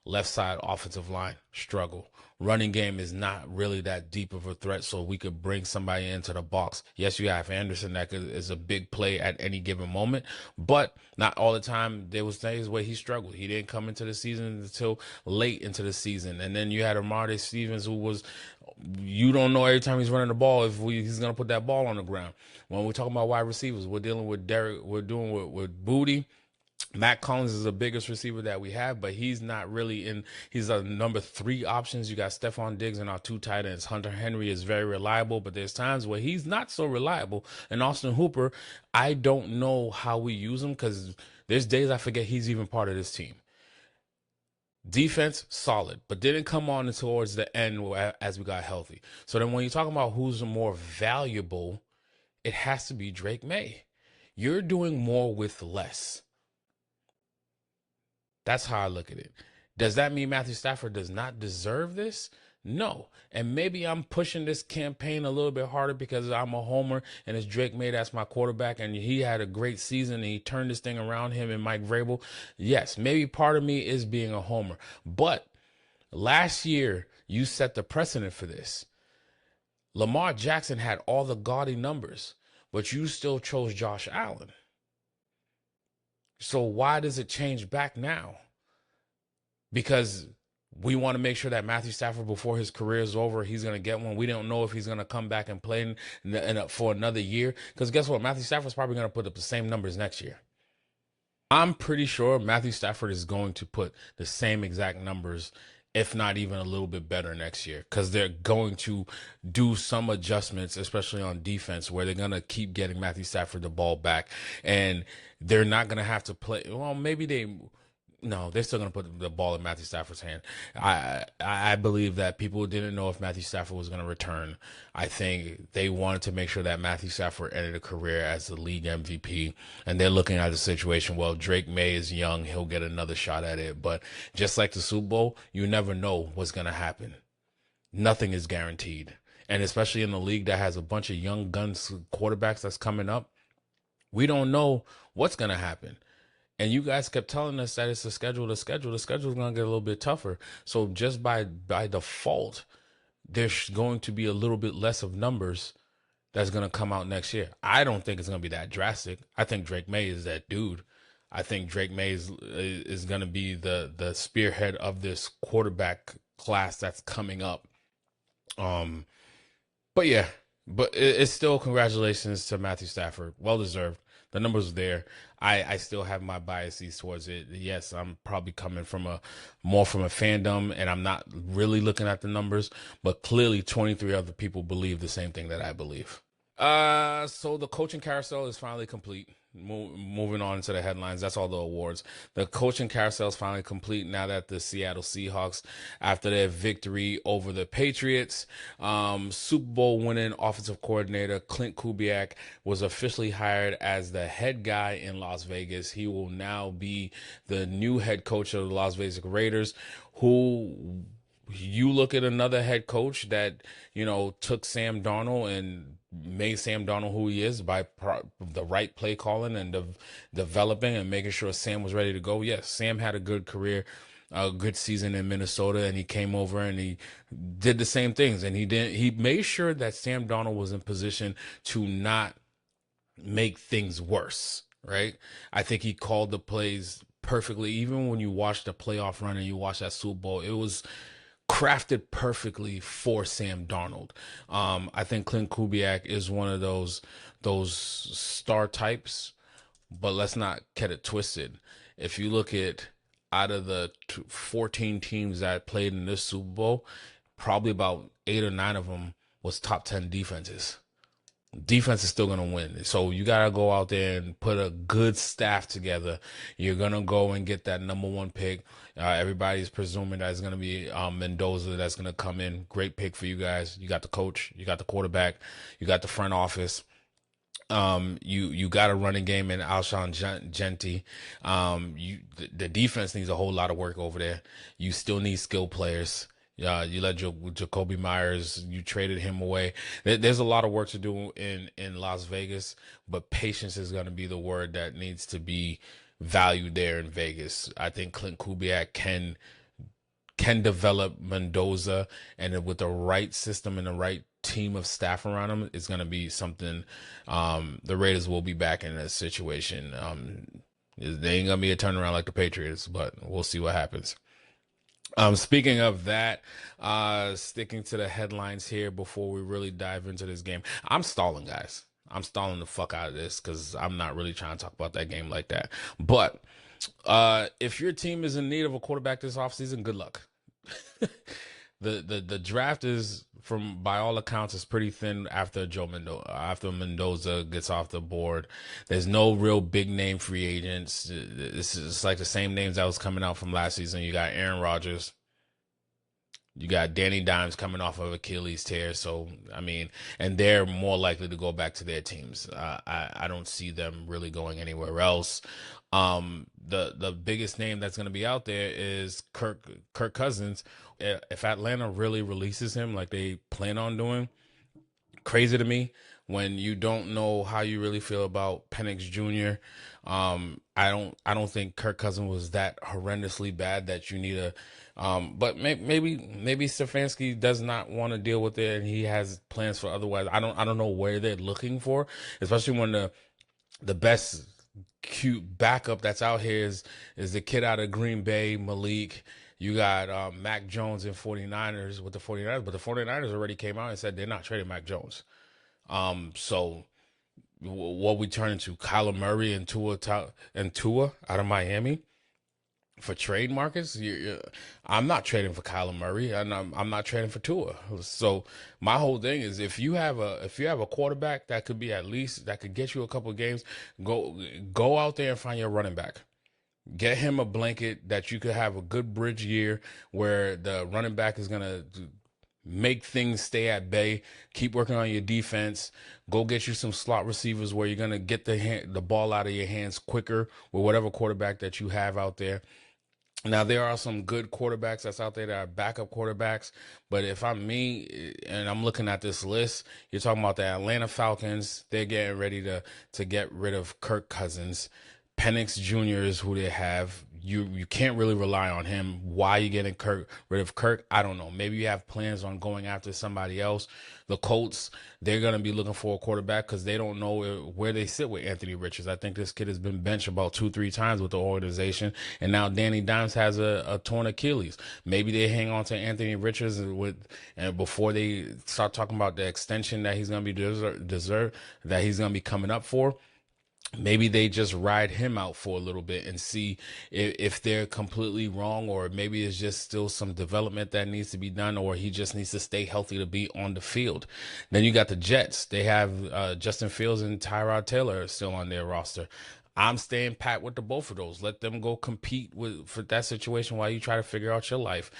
Left side offensive line, struggle. Running game is not really that deep of a threat, so we could bring somebody into the box. Yes, you have Anderson that is a big play at any given moment, but not all the time. There was days where he struggled. He didn't come into the season until late into the season. And then you had Amari Stevens, who was, you don't know every time he's running the ball if he's going to put that ball on the ground. When we're talking about wide receivers, we're dealing with Derek, we're doing with Booty. Matt Collins is the biggest receiver that we have, but he's not really in. He's a number 3 options. You got Stephon Diggs and our 2 tight ends. Hunter Henry is very reliable, but there's times where he's not so reliable. And Austin Hooper, I don't know how we use him because there's days I forget he's even part of this team. Defense, solid, but didn't come on towards the end as we got healthy. So then when you're talking about who's more valuable, it has to be Drake May. You're doing more with less. That's how I look at it. Does that mean Matthew Stafford does not deserve this? No. And maybe I'm pushing this campaign a little bit harder because I'm a homer and it's Drake May that's my quarterback and he had a great season and he turned this thing around, him and Mike Vrabel. Yes, maybe part of me is being a homer. But last year, you set the precedent for this. Lamar Jackson had all the gaudy numbers, but you still chose Josh Allen. So why does it change back now? Because we want to make sure that Matthew Stafford, before his career is over, he's going to get one. We don't know if he's going to come back and play for another year. Because guess what? Matthew Stafford's probably going to put up the same numbers next year. I'm pretty sure Matthew Stafford is going to put the same exact numbers, if not even a little bit better next year, because they're going to do some adjustments, especially on defense, where they're going to keep getting Matthew Stafford the ball back. And they're not going to have to play. Well, maybe they're still going to put the ball in Matthew Stafford's hand. I believe that people didn't know if Matthew Stafford was going to return. I think they wanted to make sure that Matthew Stafford ended a career as the league MVP. And they're looking at the situation, well, Drake May is young. He'll get another shot at it. But just like the Super Bowl, you never know what's going to happen. Nothing is guaranteed. And especially in a league that has a bunch of young guns quarterbacks that's coming up, we don't know what's going to happen. And you guys kept telling us that it's the schedule. The schedule is going to get a little bit tougher. So just by default, there's going to be a little bit less of numbers that's going to come out next year. I don't think it's going to be that drastic. I think Drake May is that dude. I think Drake May is going to be the spearhead of this quarterback class that's coming up. But yeah, it's still congratulations to Matthew Stafford. Well deserved. The numbers are there. I still have my biases towards it. Yes, I'm probably coming from more from a fandom, and I'm not really looking at the numbers. But clearly, 23 other people believe the same thing that I believe. So the coaching carousel is finally complete. Moving on to the headlines, that's all the awards. The coaching carousel is finally complete now that the Seattle Seahawks, after their victory over the Patriots, Super Bowl winning offensive coordinator Clint Kubiak was officially hired as the head guy in Las Vegas. He will now be the new head coach of the Las Vegas Raiders, who you look at another head coach that, took Sam Darnold and made Sam Darnold who he is by the right play calling and developing and making sure Sam was ready to go. Yes, Sam had a good career, a good season in Minnesota, and he came over and he did the same things. And he made sure that Sam Darnold was in position to not make things worse, right? I think he called the plays perfectly. Even when you watch the playoff run and you watch that Super Bowl, it was crafted perfectly for Sam Darnold. I think Clint Kubiak is one of those star types, but let's not get it twisted. If you look at out of the 14 teams that played in this Super Bowl, probably about 8 or 9 of them was top 10 defenses. Defense is still going to win. So you got to go out there and put a good staff together. You're going to go and get that number 1 pick. Everybody's presuming that it's going to be Mendoza that's going to come in. Great pick for you guys. You got the coach. You got the quarterback. You got the front office. You got a running game in Alshon Jenti. The defense needs a whole lot of work over there. You still need skilled players. You let Jacoby Myers, you traded him away. There's a lot of work to do in Las Vegas, but patience is going to be the word that needs to be valued there in Vegas. I think Clint Kubiak can can develop Mendoza, and with the right system and the right team of staff around him, it's going to be something. The Raiders will be back in a situation. They ain't going to be a turnaround like the Patriots, but we'll see what happens. Speaking of that, sticking to the headlines here before we really dive into this game. I'm stalling, guys. I'm stalling the fuck out of this because I'm not really trying to talk about that game like that. But if your team is in need of a quarterback this offseason, good luck. The draft is, from by all accounts, is pretty thin after Mendoza gets off the board. There's no real big name free agents. This is like the same names that was coming out from last season. You got Aaron Rodgers. You got Danny Dimes coming off of Achilles tear. So, I mean, and they're more likely to go back to their teams. I don't see them really going anywhere else. The biggest name that's going to be out there is Kirk Cousins. If Atlanta really releases him like they plan on doing, crazy to me when you don't know how you really feel about Penix Jr. I don't think Kirk Cousins was that horrendously bad that you need a but maybe Stefanski does not want to deal with it and he has plans for otherwise. I don't know where they're looking for, especially when the best cute backup that's out here is the kid out of Green Bay, Malik. You got Mac Jones and 49ers with the 49ers, but the 49ers already came out and said they're not trading Mac Jones. So what we turn into, Kyler Murray and Tua out of Miami for trade markets? I'm not trading for Kyler Murray, and I'm not trading for Tua. So my whole thing is, if you have a quarterback that could be at least that could get you a couple of games, go out there and find your running back. Get him a blanket that you could have a good bridge year where the running back is going to make things stay at bay. Keep working on your defense. Go get you some slot receivers where you're going to get the ball out of your hands quicker with whatever quarterback that you have out there. Now, there are some good quarterbacks that's out there that are backup quarterbacks, but if I'm me and I'm looking at this list, you're talking about the Atlanta Falcons. They're getting ready to get rid of Kirk Cousins. Penix Jr. is who they have. You can't really rely on him. Why are you getting rid of Kirk? I don't know. Maybe you have plans on going after somebody else. The Colts, they're going to be looking for a quarterback because they don't know where they sit with Anthony Richards. I think this kid has been benched about 2-3 times with the organization, and now Danny Dimes has a torn Achilles. Maybe they hang on to Anthony Richards and before they start talking about the extension that he's going to be that he's going to be coming up for. Maybe they just ride him out for a little bit and see if they're completely wrong, or maybe it's just still some development that needs to be done, or he just needs to stay healthy to be on the field. Then you got the Jets. They have Justin Fields and Tyrod Taylor still on their roster. I'm staying pat with both of those. Let them go compete for that situation while you try to figure out your life.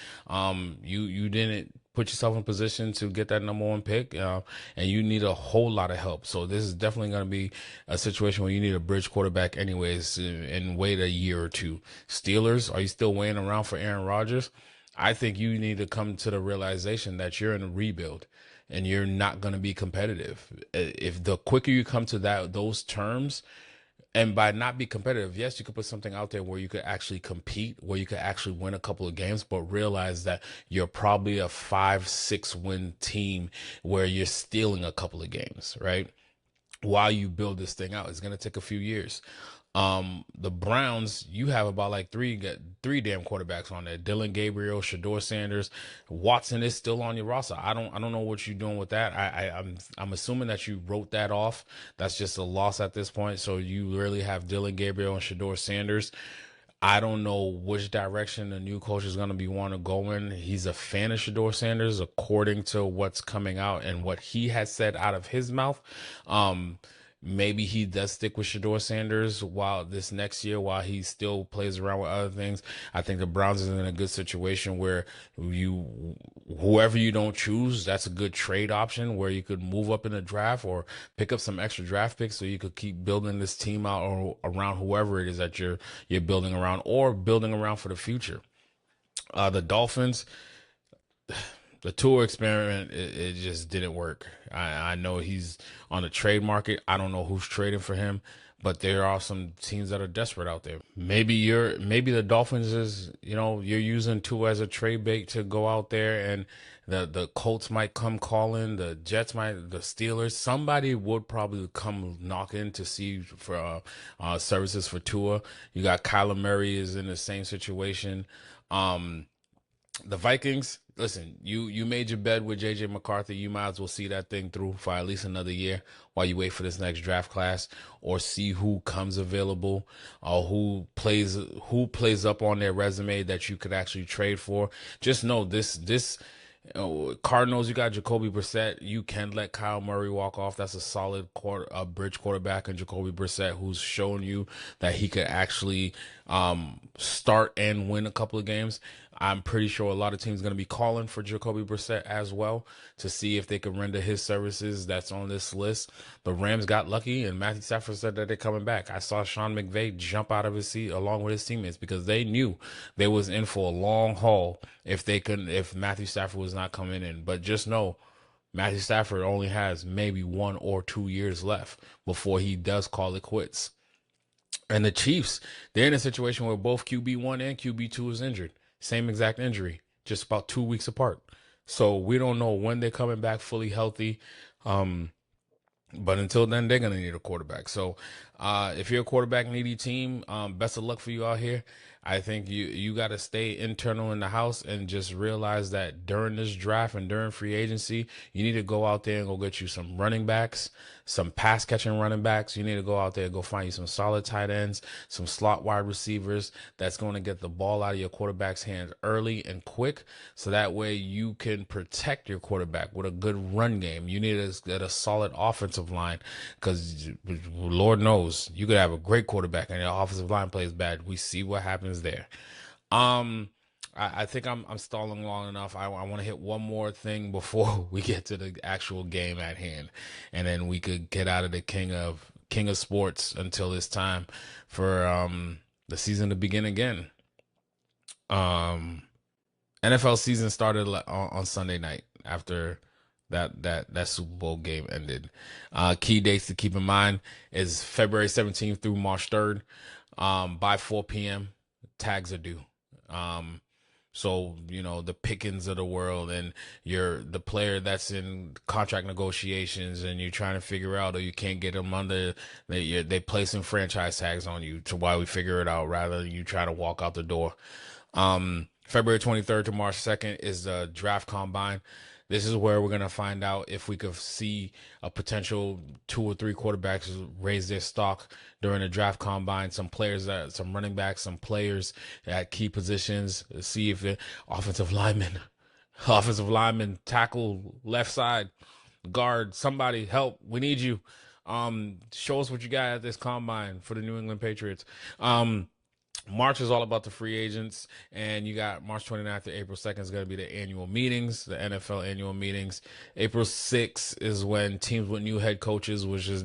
You didn't put yourself in position to get that number one pick, and you need a whole lot of help. So this is definitely going to be a situation where you need a bridge quarterback anyways, and wait a year or two. Steelers, are you still waiting around for Aaron Rodgers? I think you need to come to the realization that you're in a rebuild and you're not going to be competitive. If the quicker you come to those terms, and by not be competitive, yes, you could put something out there where you could actually compete, where you could actually win a couple of games, but realize that you're probably a 5-6 win team where you're stealing a couple of games, right? While you build this thing out, it's going to take a few years. The Browns, you have about like three damn quarterbacks on there. Dylan Gabriel, Shador Sanders, Watson is still on your roster. I don't know what you're doing with that. I'm assuming that you wrote that off. That's just a loss at this point. So you really have Dylan Gabriel and Shador Sanders. I don't know which direction the new coach is going to be want to go in. He's a fan of Shador Sanders, according to what's coming out and what he has said out of his mouth. Maybe he does stick with Shador Sanders while this next year, while he still plays around with other things. I think the Browns is in a good situation where whoever you don't choose, that's a good trade option where you could move up in the draft or pick up some extra draft picks so you could keep building this team out or around whoever it is that you're building around or building around for the future. The Dolphins, The tour experiment, it just didn't work. I know he's on the trade market. I don't know who's trading for him, but there are some teams that are desperate out there. Maybe the Dolphins you're using Tua as a trade bait to go out there, and the Colts might come calling, the Steelers, somebody would probably come knock in to see for services for Tua. You got Kyler Murray is in the same situation. The Vikings, listen, you made your bed with JJ McCarthy. You might as well see that thing through for at least another year while you wait for this next draft class, or see who comes available, or who plays up on their resume that you could actually trade for. Just know this Cardinals, you got Jacoby Brissett. You can let Kyle Murray walk off. That's a solid bridge quarterback in Jacoby Brissett, who's shown you that he could actually start and win a couple of games. I'm pretty sure a lot of teams going to be calling for Jacoby Brissett as well to see if they can render his services that's on this list. The Rams got lucky, and Matthew Stafford said that they're coming back. I saw Sean McVay jump out of his seat along with his teammates because they knew they was in for a long haul if Matthew Stafford was not coming in. But just know, Matthew Stafford only has maybe 1 or 2 years left before he does call it quits. And the Chiefs, they're in a situation where both QB1 and QB2 is injured. Same exact injury, just about 2 weeks apart. So we don't know when they're coming back fully healthy. But until then, they're going to need a quarterback. So if you're a quarterback needy team, best of luck for you out here. I think you got to stay internal in the house and just realize that during this draft and during free agency, you need to go out there and go get you some running backs, some pass catching running backs. You need to go out there and go find you some solid tight ends, some slot wide receivers that's going to get the ball out of your quarterback's hands early and quick. So that way you can protect your quarterback with a good run game. You need to get a solid offensive line, because Lord knows you could have a great quarterback and your offensive line plays bad. We see what happens there. I think I'm stalling long enough. I want to hit one more thing before we get to the actual game at hand, and then we could get out of the king of sports until it's time for the season to begin again. NFL season started on Sunday night after that Super Bowl game ended. Key dates to keep in mind is February 17th through March 3rd. By 4 p.m. tags are due. So, the Pickens of the world, and you're the player that's in contract negotiations and you're trying to figure out, or you can't get them under, they placing franchise tags on you to while we figure it out rather than you try to walk out the door. February 23rd to March 2nd is the draft combine. This is where we're going to find out if we could see a potential 2 or 3 quarterbacks raise their stock during the draft combine. Some running backs, some players at key positions. See if the offensive lineman, tackle, left side, guard, somebody help. We need you. Show us what you got at this combine for the New England Patriots. March is all about the free agents, and you got March 29th to April 2nd is going to be the annual meetings, the NFL annual meetings. April 6th is when teams with new head coaches, which is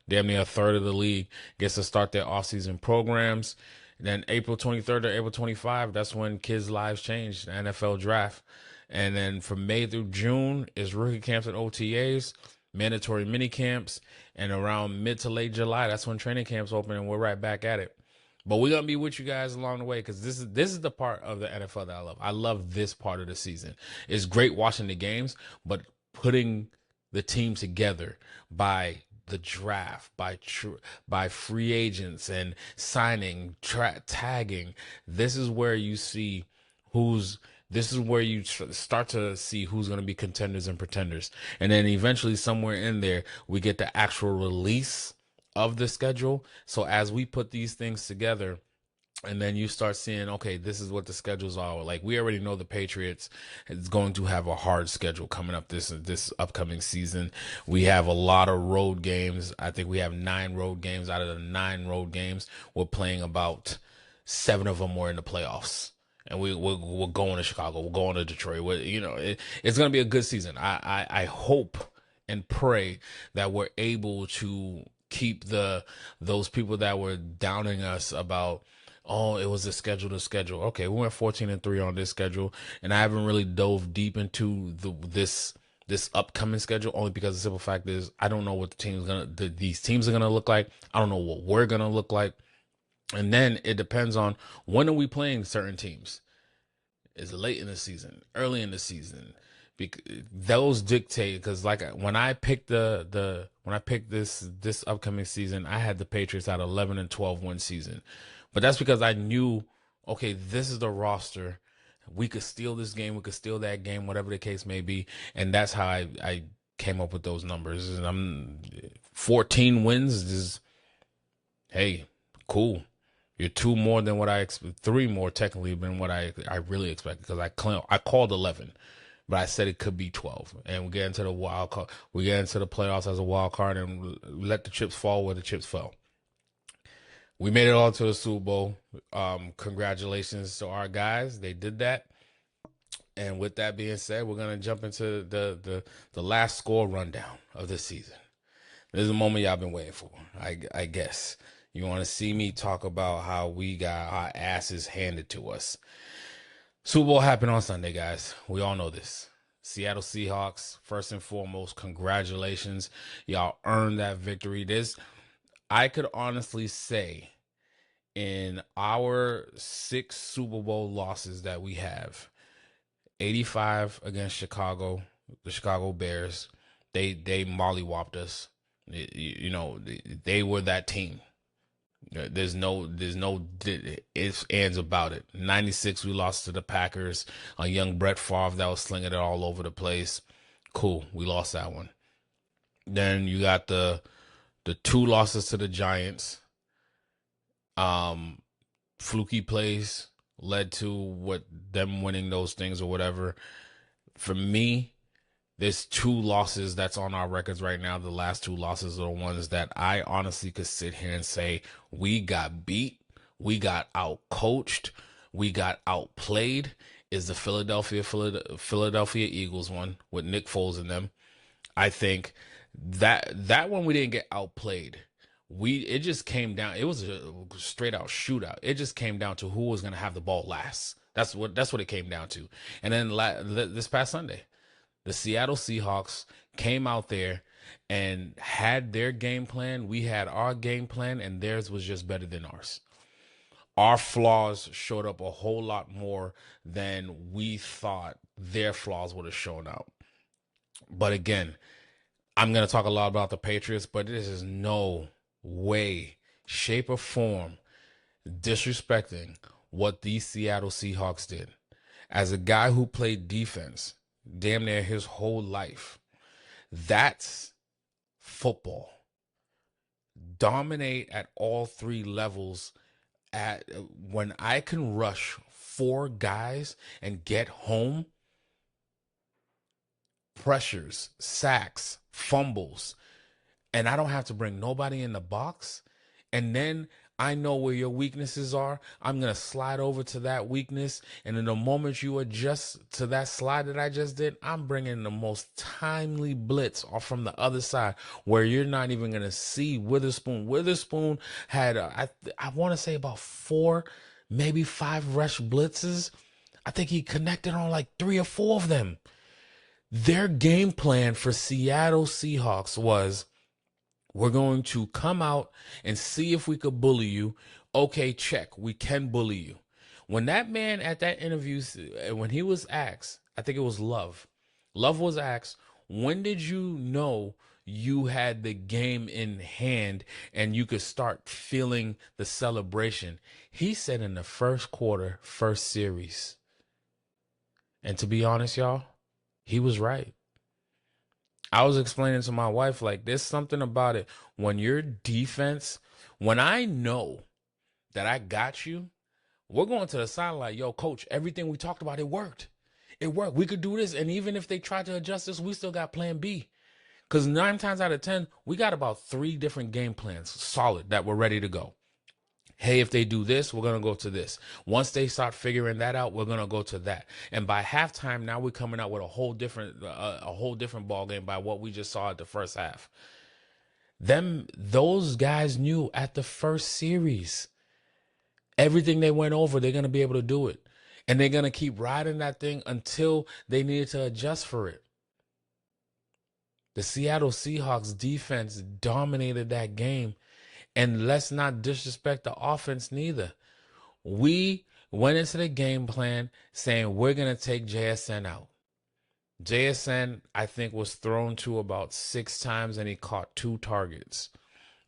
damn near a third of the league, gets to start their offseason programs. And then April 23rd to April 25th, that's when kids' lives change, the NFL draft. And then from May through June is rookie camps and OTAs, mandatory mini camps, and around mid to late July, that's when training camps open, and we're right back at it. But we're going to be with you guys along the way, because this is the part of the NFL that I love. I love this part of the season. It's great watching the games, but putting the team together by the draft, by free agents and signing, tagging. This is where you see this is where you start to see who's going to be contenders and pretenders. And then eventually somewhere in there, we get the actual release of the schedule. So as we put these things together, and then you start seeing, okay, this is what the schedules are. Like, we already know the Patriots is going to have a hard schedule coming up this upcoming season. We have a lot of road games. I think we have 9 road games. Out of the 9 road games, we're playing about 7 of them were in the playoffs. And we're going to Chicago. We're going to Detroit. It's going to be a good season. I hope and pray that we're able to keep those people that were downing us about Oh, it was the schedule to schedule. Okay, we went 14-3 on this schedule, and I haven't really dove deep into this upcoming schedule only because the simple fact is I don't know what these teams are gonna look like. I don't know what we're gonna look like, and then it depends on when are we playing certain teams. Is it late in the season, early in the season? Because those dictate. Because like when I picked when I picked this upcoming season, I had the Patriots at 11-12 1 season, but that's because I knew, okay, this is the roster. We could steal this game, we could steal that game, whatever the case may be, and that's how I came up with those numbers. And I'm 14 wins is, hey, cool. You're two more than what I expect, three more technically than what I really expected, because I called 11, but I said it could be 12. And we get into the wild card, we get into the playoffs as a wild card, and let the chips fall where the chips fell. We made it all to the Super Bowl. Congratulations to our guys; they did that. And with that being said, we're gonna jump into the last score rundown of the season. This is the moment y'all been waiting for, I guess. You want to see me talk about how we got our asses handed to us. Super Bowl happened on Sunday, guys. We all know this. Seattle Seahawks, first and foremost, congratulations. Y'all earned that victory. I could honestly say, in our 6 Super Bowl losses that we have, 85 against Chicago, the Chicago Bears, they mollywopped us. They were that team. There's no ifs, ands about it. 96, we lost to the Packers. A young Brett Favre that was slinging it all over the place. Cool, we lost that one. Then you got the 2 losses to the Giants. Fluky plays led to what them winning those things or whatever. For me, there's 2 losses that's on our records right now. The last 2 losses are the ones that I honestly could sit here and say we got beat, we got out-coached, we got outplayed. Is the Philadelphia Eagles one with Nick Foles in them. I think that one we didn't get outplayed. It just came down. It was a straight out shootout. It just came down to who was going to have the ball last. That's what it came down to. And then this past Sunday, the Seattle Seahawks came out there and had their game plan. We had our game plan, and theirs was just better than ours. Our flaws showed up a whole lot more than we thought their flaws would have shown up. But again, I'm going to talk a lot about the Patriots, but this is no way, shape, or form disrespecting what these Seattle Seahawks did. As a guy who played defense damn near his whole life, that's football. Dominate at all 3 levels. When I can rush 4 guys and get home, pressures, sacks, fumbles, and I don't have to bring nobody in the box, and then I know where your weaknesses are. I'm going to slide over to that weakness. And in the moment you adjust to that slide that I just did, I'm bringing the most timely blitz off from the other side where you're not even going to see Witherspoon. Witherspoon had, I want to say about 4, maybe 5 rush blitzes. I think he connected on like 3 or 4 of them. Their game plan for Seattle Seahawks was, we're going to come out and see if we could bully you. Okay, check. We can bully you. When that man at that interview, when he was asked, I think it was Love was asked, when did you know you had the game in hand and you could start feeling the celebration? He said in the first quarter, first series. And to be honest, y'all, he was right. I was explaining to my wife, like, there's something about it. When your defense, when I know that I got you, we're going to the sideline like, yo, coach, everything we talked about, it worked. It worked. We could do this. And even if they tried to adjust this, we still got plan B. Because 9 times out of 10, we got about 3 different game plans solid that we're ready to go. Hey, if they do this, we're going to go to this. Once they start figuring that out, we're going to go to that. And by halftime, now we're coming out with a whole different ball game by what we just saw at the first half. Those guys knew at the first series. Everything they went over, they're going to be able to do it. And they're going to keep riding that thing until they needed to adjust for it. The Seattle Seahawks defense dominated that game. And let's not disrespect the offense neither. We went into the game plan saying we're going to take JSN out. JSN, I think, was thrown to about 6 times and he caught 2 targets.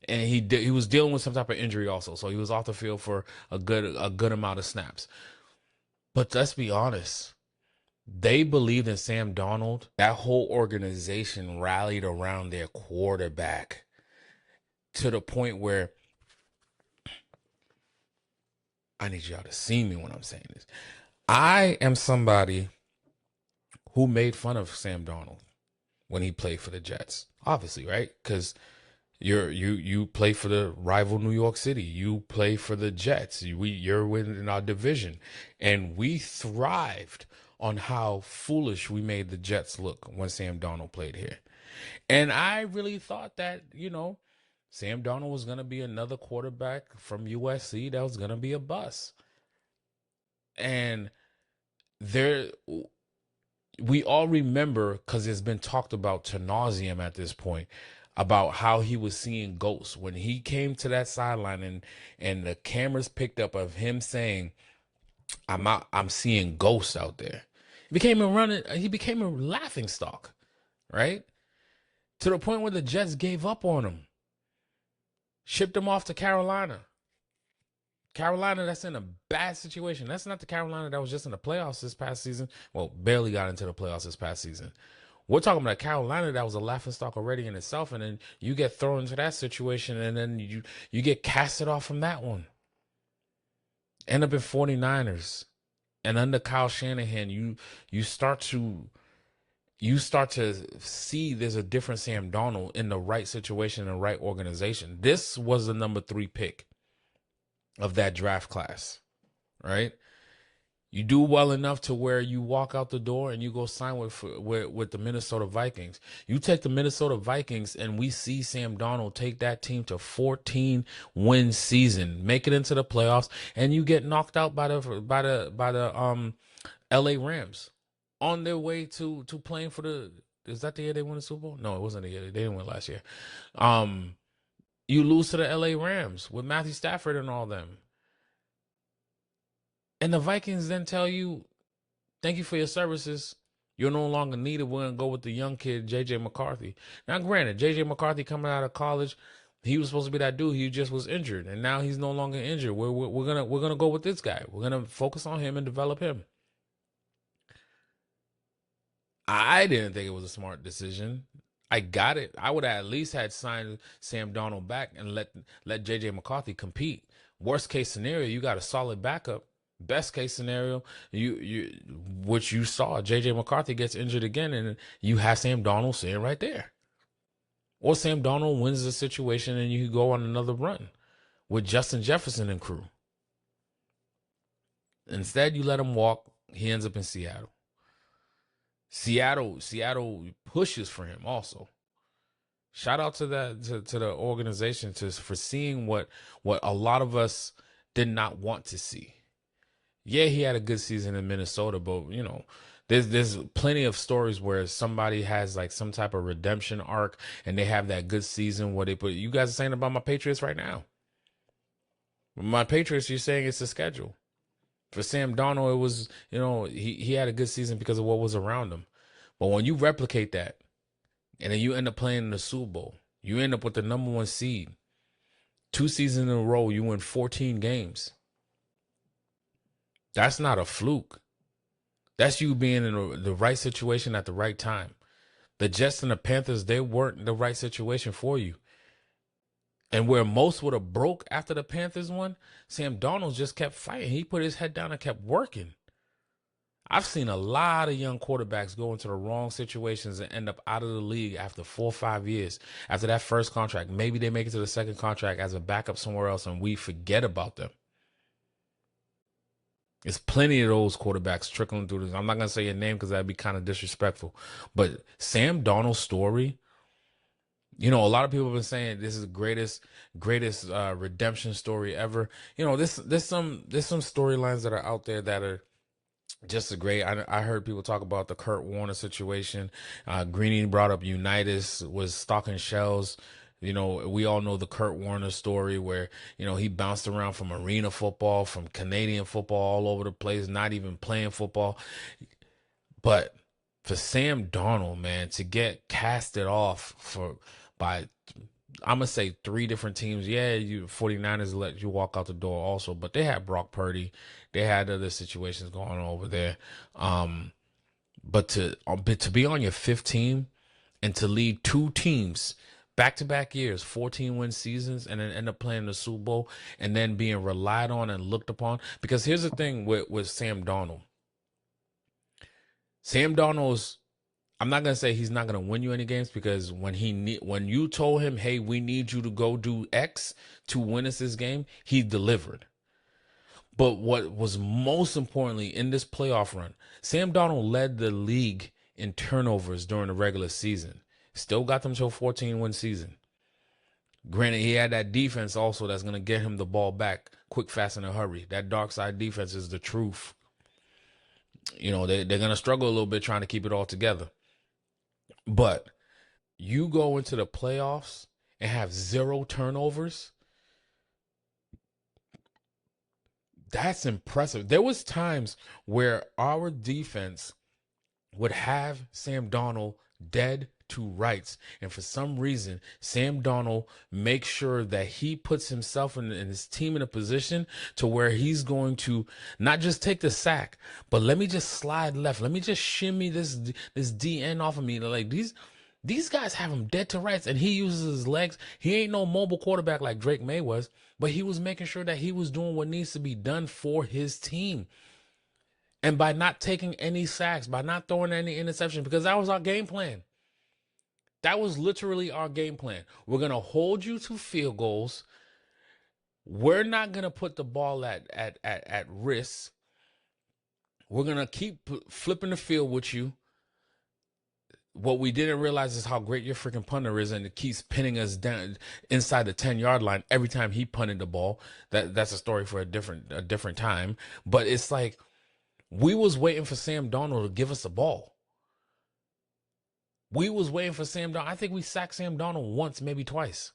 And he was dealing with some type of injury also. So he was off the field for a good amount of snaps. But let's be honest. They believed in Sam Darnold. That whole organization rallied around their quarterback to the point where I need y'all to see me when I'm saying this. I am somebody who made fun of Sam Darnold when he played for the Jets. Obviously, right? Because you play for the rival New York City. You play for the Jets. You're in our division. And we thrived on how foolish we made the Jets look when Sam Darnold played here. And I really thought that, Sam Darnold was going to be another quarterback from USC that was going to be a bust. And we all remember, because it's been talked about to nauseum at this point, about how he was seeing ghosts. When he came to that sideline and the cameras picked up of him saying, I'm seeing ghosts out there. He became a laughing stock, right? To the point where the Jets gave up on him. Shipped him off to Carolina. Carolina, that's in a bad situation. That's not the Carolina that was just in the playoffs this past season. Well, barely got into the playoffs this past season. We're talking about Carolina that was a laughingstock already in itself, and then you get thrown into that situation, and then you get casted off from that one. End up in 49ers. And under Kyle Shanahan, you start to see there's a different Sam Darnold in the right situation and the right organization. This was the number 3 pick of that draft class, right? You do well enough to where you walk out the door and you go sign with the Minnesota Vikings. You take the Minnesota Vikings and we see Sam Darnold take that team to 14-win season, make it into the playoffs, and you get knocked out by the LA Rams on their way to playing for the. Is that the year they won the Super Bowl? No, it wasn't the year. They didn't win last year. You lose to the LA Rams with Matthew Stafford and all them. And the Vikings then tell you, thank you for your services. You're no longer needed. We're going to go with the young kid, J.J. McCarthy. Now, granted, J.J. McCarthy coming out of college, he was supposed to be that dude. He just was injured. And now he's no longer injured. We're gonna go with this guy. We're going to focus on him and develop him. I didn't think it was a smart decision. I got it. I would have at least had signed Sam Darnold back and let J.J. McCarthy compete. Worst case scenario, you got a solid backup. Best case scenario, which you saw, J.J. McCarthy gets injured again, and you have Sam Darnold sitting right there. Or Sam Darnold wins the situation, and you go on another run with Justin Jefferson and crew. Instead, you let him walk. He ends up in Seattle. Seattle pushes for him also. Shout out to the organization for seeing what a lot of us did not want to see. Yeah, he had a good season in Minnesota, but there's plenty of stories where somebody has like some type of redemption arc and they have that good season where they put. You guys are saying about my Patriots right now. My Patriots, you're saying it's a schedule. For Sam Darnold, it was, he had a good season because of what was around him. But when you replicate that, and then you end up playing in the Super Bowl, you end up with the number 1 seed. 2 seasons in a row, you win 14 games. That's not a fluke. That's you being in the right situation at the right time. The Jets and the Panthers, they weren't the right situation for you. And where most would have broke after the Panthers won, Sam Darnold just kept fighting. He put his head down and kept working. I've seen a lot of young quarterbacks go into the wrong situations and end up out of the league after 4 or 5 years. After that first contract, maybe they make it to the second contract as a backup somewhere else and we forget about them. There's plenty of those quarterbacks trickling through this. I'm not going to say your name because that'd be kind of disrespectful. But Sam Darnold's story You know, a lot of people have been saying this is the greatest redemption story ever. You know, there's some storylines that are out there that are just as great. I heard people talk about the Kurt Warner situation. Greeny brought up Unitas was stocking shells. You know, we all know the Kurt Warner story where, you know, he bounced around from arena football, from Canadian football all over the place, not even playing football. But for Sam Darnold, man, to get casted off by I'm gonna say three different teams. Yeah, you 49ers let you walk out the door also, but they had Brock Purdy. They had other situations going on over there. But to be on your fifth team and to lead two teams back-to-back years, 14 win seasons, and then end up playing the Super Bowl and then being relied on and looked upon. Because here's the thing with Sam Darnold. Sam Darnold's I'm not gonna say he's not gonna win you any games because when you told him, hey, we need you to go do X to win us this game, he delivered. But what was most importantly in this playoff run, Sam Darnold led the league in turnovers during the regular season. Still got them to a 14-win season. Granted, he had that defense also that's gonna get him the ball back quick, fast, in a hurry. That dark side defense is the truth. You know, they're gonna struggle a little bit trying to keep it all together. But you go into the playoffs and have 0 turnovers. That's impressive. There was times where our defense would have Sam Darnold dead to rights. And for some reason, Sam Darnold makes sure that he puts himself and his team in a position to where he's going to not just take the sack, but let me just slide left. Let me just shimmy this DN off of me. Like these guys have him dead to rights, and he uses his legs. He ain't no mobile quarterback like Drake May was, but he was making sure that he was doing what needs to be done for his team. And by not taking any sacks, by not throwing any interceptions, because that was our game plan. That was literally our game plan. We're going to hold you to field goals. We're not going to put the ball at risk. We're going to keep flipping the field with you. What we didn't realize is how great your freaking punter is, and it keeps pinning us down inside the 10-yard line every time he punted the ball. That's a story for a different time. But it's like we was waiting for Sam Darnold to give us the ball. We was waiting for Sam Darnold. I think we sacked Sam Darnold once, maybe twice.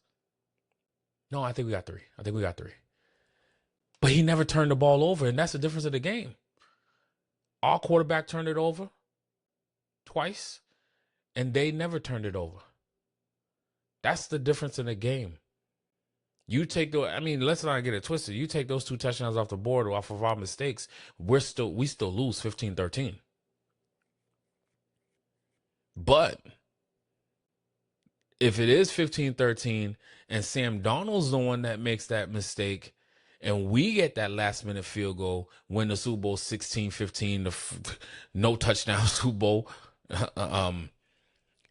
No, I think we got 3. But he never turned the ball over, and that's the difference of the game. Our quarterback turned it over twice, and they never turned it over. That's the difference in the game. You take let's not get it twisted. You take those 2 touchdowns off the board or off of our mistakes, we still lose 15-13. But if it is 15-13 and Sam Darnold's the one that makes that mistake and we get that last minute field goal, win the Super Bowl 16-15, no touchdown Super Bowl,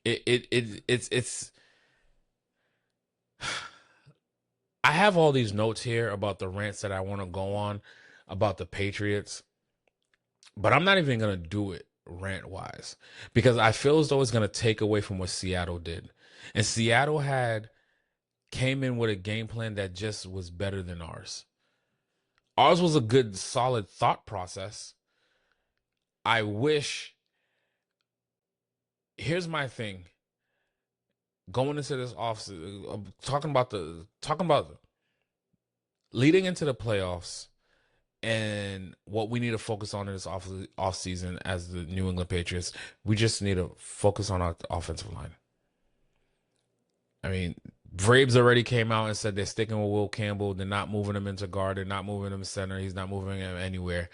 it's I have all these notes here about the rants that I want to go on about the Patriots, but I'm not even going to do it rant wise because I feel as though it's going to take away from what Seattle did. And Seattle came in with a game plan that just was better than ours. Ours was a good, solid thought process. I wish. Here's my thing. Going into this offseason, talking about leading into the playoffs and what we need to focus on in this offseason as the New England Patriots, we just need to focus on our offensive line. I mean, Vrabes already came out and said they're sticking with Will Campbell. They're not moving him into guard. They're not moving him center. He's not moving him anywhere.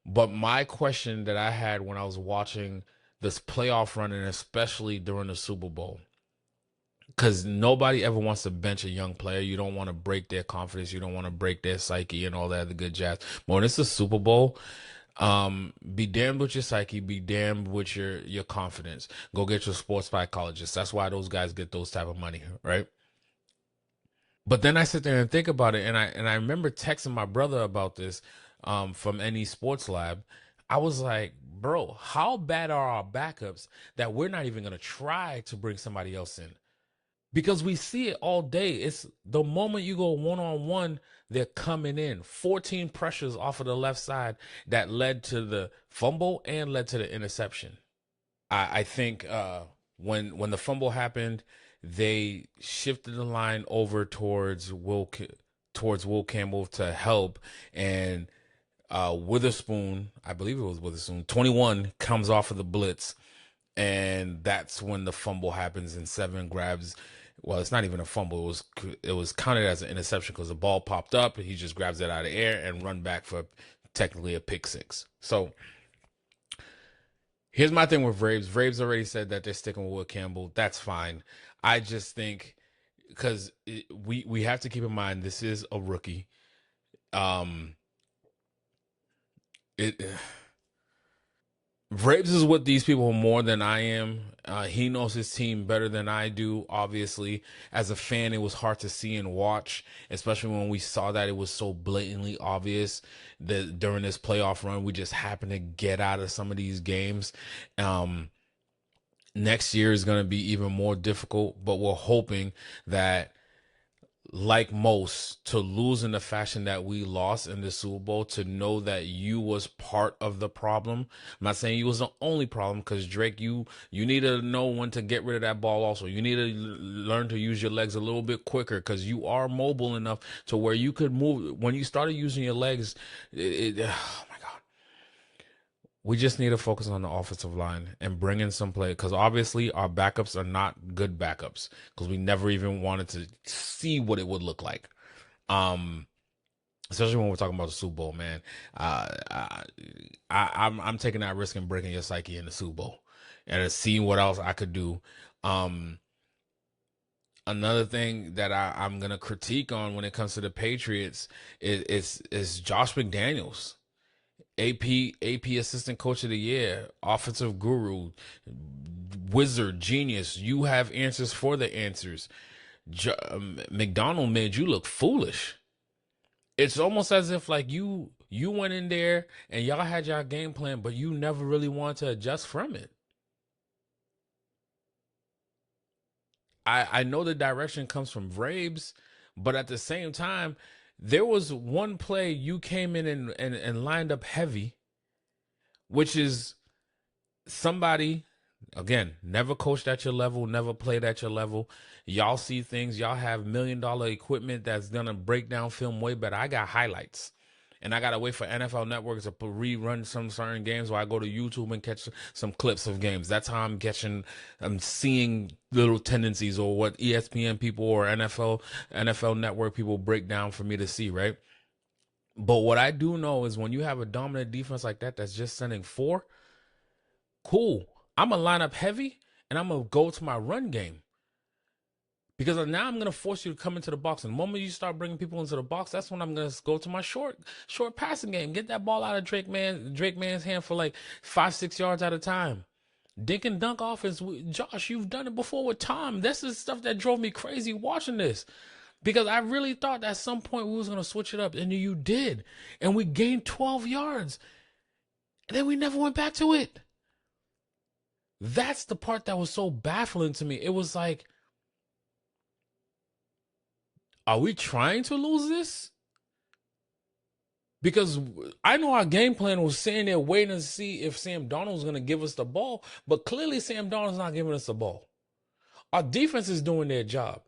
But my question that I had when I was watching this playoff run, and especially during the Super Bowl, because nobody ever wants to bench a young player. You don't want to break their confidence. You don't want to break their psyche and all that other good jazz. But when it's a Super Bowl, be damned with your psyche. Be damned with your confidence. Go get your sports psychologist. That's why those guys get those type of money, right? But then I sit there and think about it, and I remember texting my brother about this from any sports lab. I was like, bro, how bad are our backups that we're not even going to try to bring somebody else in? because we see it all day. It's the moment you go one-on-one, they're coming in. 14 pressures off of the left side that led to the fumble and led to the interception. I think when the fumble happened, they shifted the line over towards Will Campbell to help, and Witherspoon, I believe it was Witherspoon, 21 comes off of the blitz, and that's when the fumble happens, and Seven grabs. Well, it's not even a fumble. It was counted as an interception because the ball popped up, and he just grabs it out of the air and run back for technically a pick six. So here's my thing with Vraves. Vraves already said that they're sticking with Will Campbell. That's fine. I just think because we have to keep in mind this is a rookie. It Vrabes is with these people more than I am. He knows his team better than I do. Obviously, as a fan, it was hard to see and watch, especially when we saw that it was so blatantly obvious that during this playoff run, we just happened to get out of some of these games. Next year is going to be even more difficult, but we're hoping that, like most, to lose in the fashion that we lost in the Super Bowl, to know that you was part of the problem. I'm not saying you was the only problem, because Drake, you need to know when to get rid of that ball also. You need to learn to use your legs a little bit quicker, because you are mobile enough to where you could move. When you started using your legs, oh my God. We just need to focus on the offensive line and bring in some play, because obviously our backups are not good backups, because we never even wanted to see what it would look like. Especially when we're talking about the Super Bowl, man. I'm taking that risk and breaking your psyche in the Super Bowl and seeing what else I could do. Another thing that I'm gonna critique on when it comes to the Patriots is Josh McDaniels. AP Assistant Coach of the Year, Offensive Guru, Wizard, Genius. You have answers for the answers. McDonald made you look foolish. It's almost as if like you went in there and y'all had your game plan, but you never really wanted to adjust from it. I know the direction comes from Vrabes, but at the same time, there was one play you came in and lined up heavy, which is somebody, again, never coached at your level, never played at your level. Y'all see things, y'all have $1 million equipment that's gonna break down film way better. I got highlights, and I gotta wait for NFL Network to rerun some certain games, where I go to YouTube and catch some clips of games. That's how I'm seeing little tendencies, or what ESPN people or NFL Network people break down for me to see, right? But what I do know is when you have a dominant defense like that that's just sending four, cool. I'm gonna line up heavy and I'm gonna go to my run game, because now I'm gonna force you to come into the box. And the moment you start bringing people into the box, that's when I'm gonna go to my short passing game. Get that ball out of Drake Man's hand for like 5-6 yards at a time. Dink and dunk offense. Josh, you've done it before with Tom. This is stuff that drove me crazy watching this, because I really thought at some point we was gonna switch it up, and you did, and we gained 12 yards, and then we never went back to it. That's the part that was so baffling to me. It was like, are we trying to lose this? Because I know our game plan was sitting there waiting to see if Sam Darnold was going to give us the ball, but clearly Sam Darnold's not giving us the ball. Our defense is doing their job.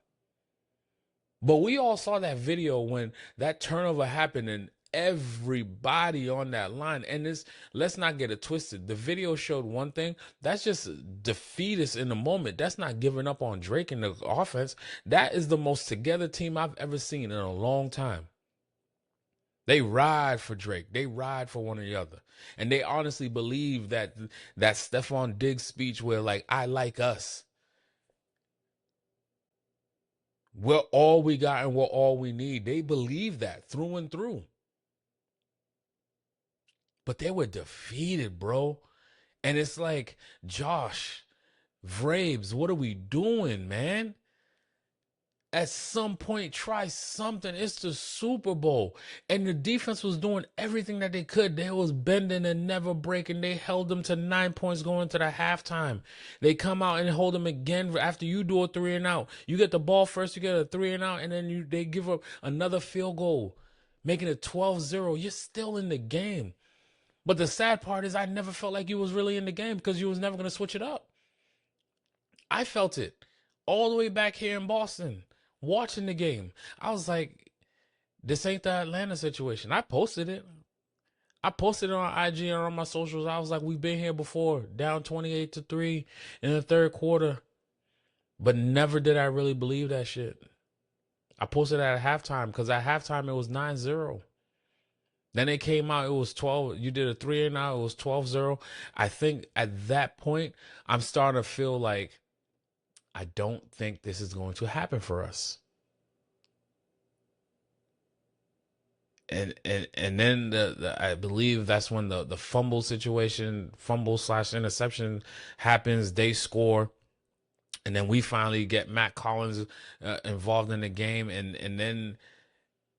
But we all saw that video when that turnover happened, and everybody on that line, and this, let's not get it twisted. The video showed one thing. That's just defeatist in the moment. That's not giving up on Drake and the offense. That is the most together team I've ever seen in a long time. They ride for Drake. They ride for one or the other. And they honestly believe that Stephon Diggs speech where, like, I like us, we're all we got and we're all we need. They believe that through and through. But they were defeated, bro. And it's like, Josh, Vrabes, what are we doing, man? At some point, try something. It's the Super Bowl. And the defense was doing everything that they could. They was bending and never breaking. They held them to 9 points going to the halftime. They come out and hold them again after you do a 3 and out. You get the ball first, you get a 3 and out, and then they give up another field goal, making it 12-0. You're still in the game. But the sad part is I never felt like you was really in the game because you was never going to switch it up. I felt it all the way back here in Boston, watching the game. I was like, this ain't the Atlanta situation. I posted it. I posted it on IG and on my socials. I was like, we've been here before, down 28-3 in the third quarter. But never did I really believe that shit. I posted it at halftime because at halftime it was 9-0. Then it came out, it was 12. You did a 3 and out, it was 12-0. I think at that point, I'm starting to feel like I don't think this is going to happen for us. And then I believe that's when the fumble situation, fumble/interception happens. They score. And then we finally get Matt Collins involved in the game. And then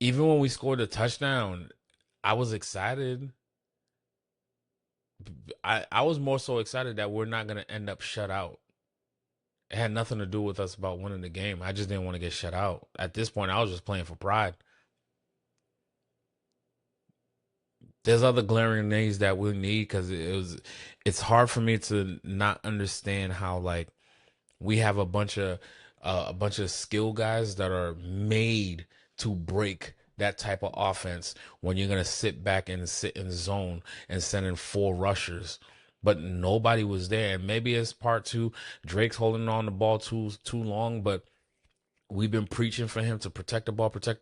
even when we scored a touchdown, I was excited. I was more so excited that we're not going to end up shut out. It had nothing to do with us about winning the game. I just didn't want to get shut out. At this point, I was just playing for pride. There's other glaring names that we need because it's hard for me to not understand how like we have a bunch of skill guys that are made to break that type of offense when you're gonna sit back and sit in zone and send in 4 rushers. But nobody was there. And maybe it's part 2. Drake's holding on the ball too long, but we've been preaching for him to protect the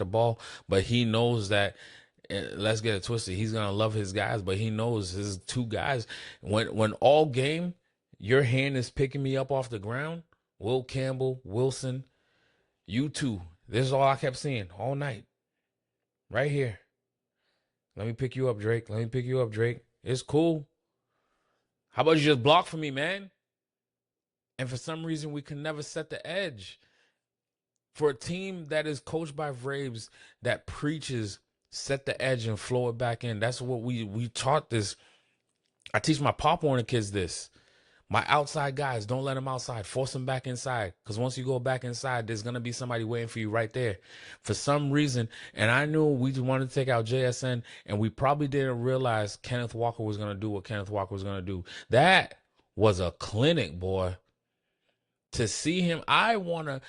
ball. But he knows that, let's get it twisted, he's gonna love his guys, but he knows his 2 guys. When all game, your hand is picking me up off the ground. Will Campbell, Wilson, you 2. This is all I kept seeing all night. Right here. Let me pick you up, Drake. Let me pick you up, Drake. It's cool. How about you just block for me, man? And for some reason, we can never set the edge. For a team that is coached by Vrabes that preaches set the edge and flow it back in. That's what we taught this. I teach my Pop Warner kids this. My outside guys, don't let them outside. Force them back inside. Because once you go back inside, there's going to be somebody waiting for you right there. For some reason, and I knew we just wanted to take out JSN, and we probably didn't realize Kenneth Walker was going to do what Kenneth Walker was going to do. That was a clinic, boy. To see him, I want to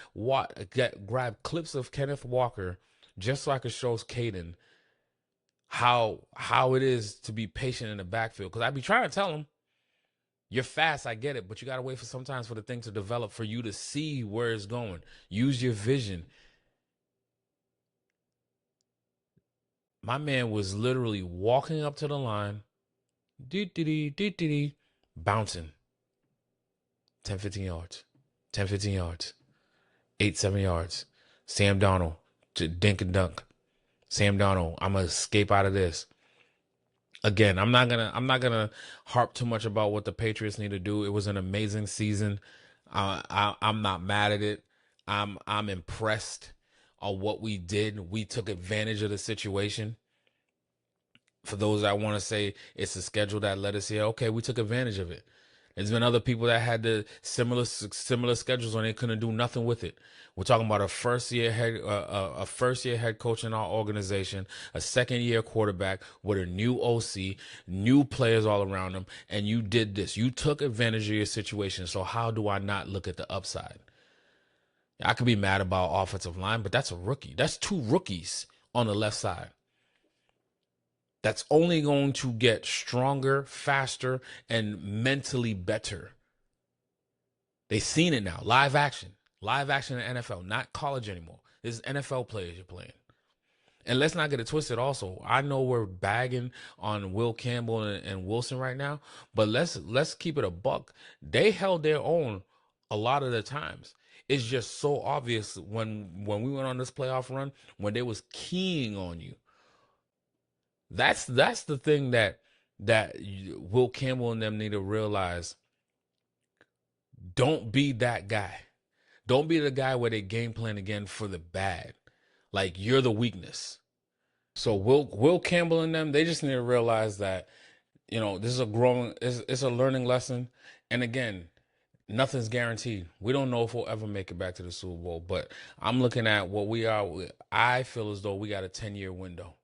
grab clips of Kenneth Walker just so I could show Caden how it is to be patient in the backfield. Because I be trying to tell him, you're fast, I get it, but you got to wait for sometimes for the thing to develop for you to see where it's going. Use your vision. My man was literally walking up to the line, bouncing 10, 15 yards, 10, 15 yards, 8, 7 yards. Sam Darnold, dink and dunk. Sam Darnold, I'm going to escape out of this. Again, I'm not gonna harp too much about what the Patriots need to do. It was an amazing season. I'm not mad at it. I'm impressed on what we did. We took advantage of the situation. For those that want to say it's a schedule that led us here, okay, we took advantage of it. There's been other people that had the similar schedules and they couldn't do nothing with it. We're talking about a first year head coach in our organization, a second year quarterback with a new OC, new players all around them, and you did this. You took advantage of your situation. So how do I not look at the upside? I could be mad about offensive line, but that's a rookie. That's 2 rookies on the left side. That's only going to get stronger, faster, and mentally better. They've seen it now. Live action in the NFL, not college anymore. This is NFL players you're playing. And let's not get it twisted also. I know we're bagging on Will Campbell and Wilson right now, but let's keep it a buck. They held their own a lot of the times. It's just so obvious when we went on this playoff run, when they was keying on you. That's the thing that Will Campbell and them need to realize. Don't be that guy. Don't be the guy where they game plan again for the bad. Like, you're the weakness. So Will Campbell and them, they just need to realize that, this is it's a learning lesson. And again, nothing's guaranteed. We don't know if we'll ever make it back to the Super Bowl, but I'm looking at what we are. I feel as though we got a 10-year window.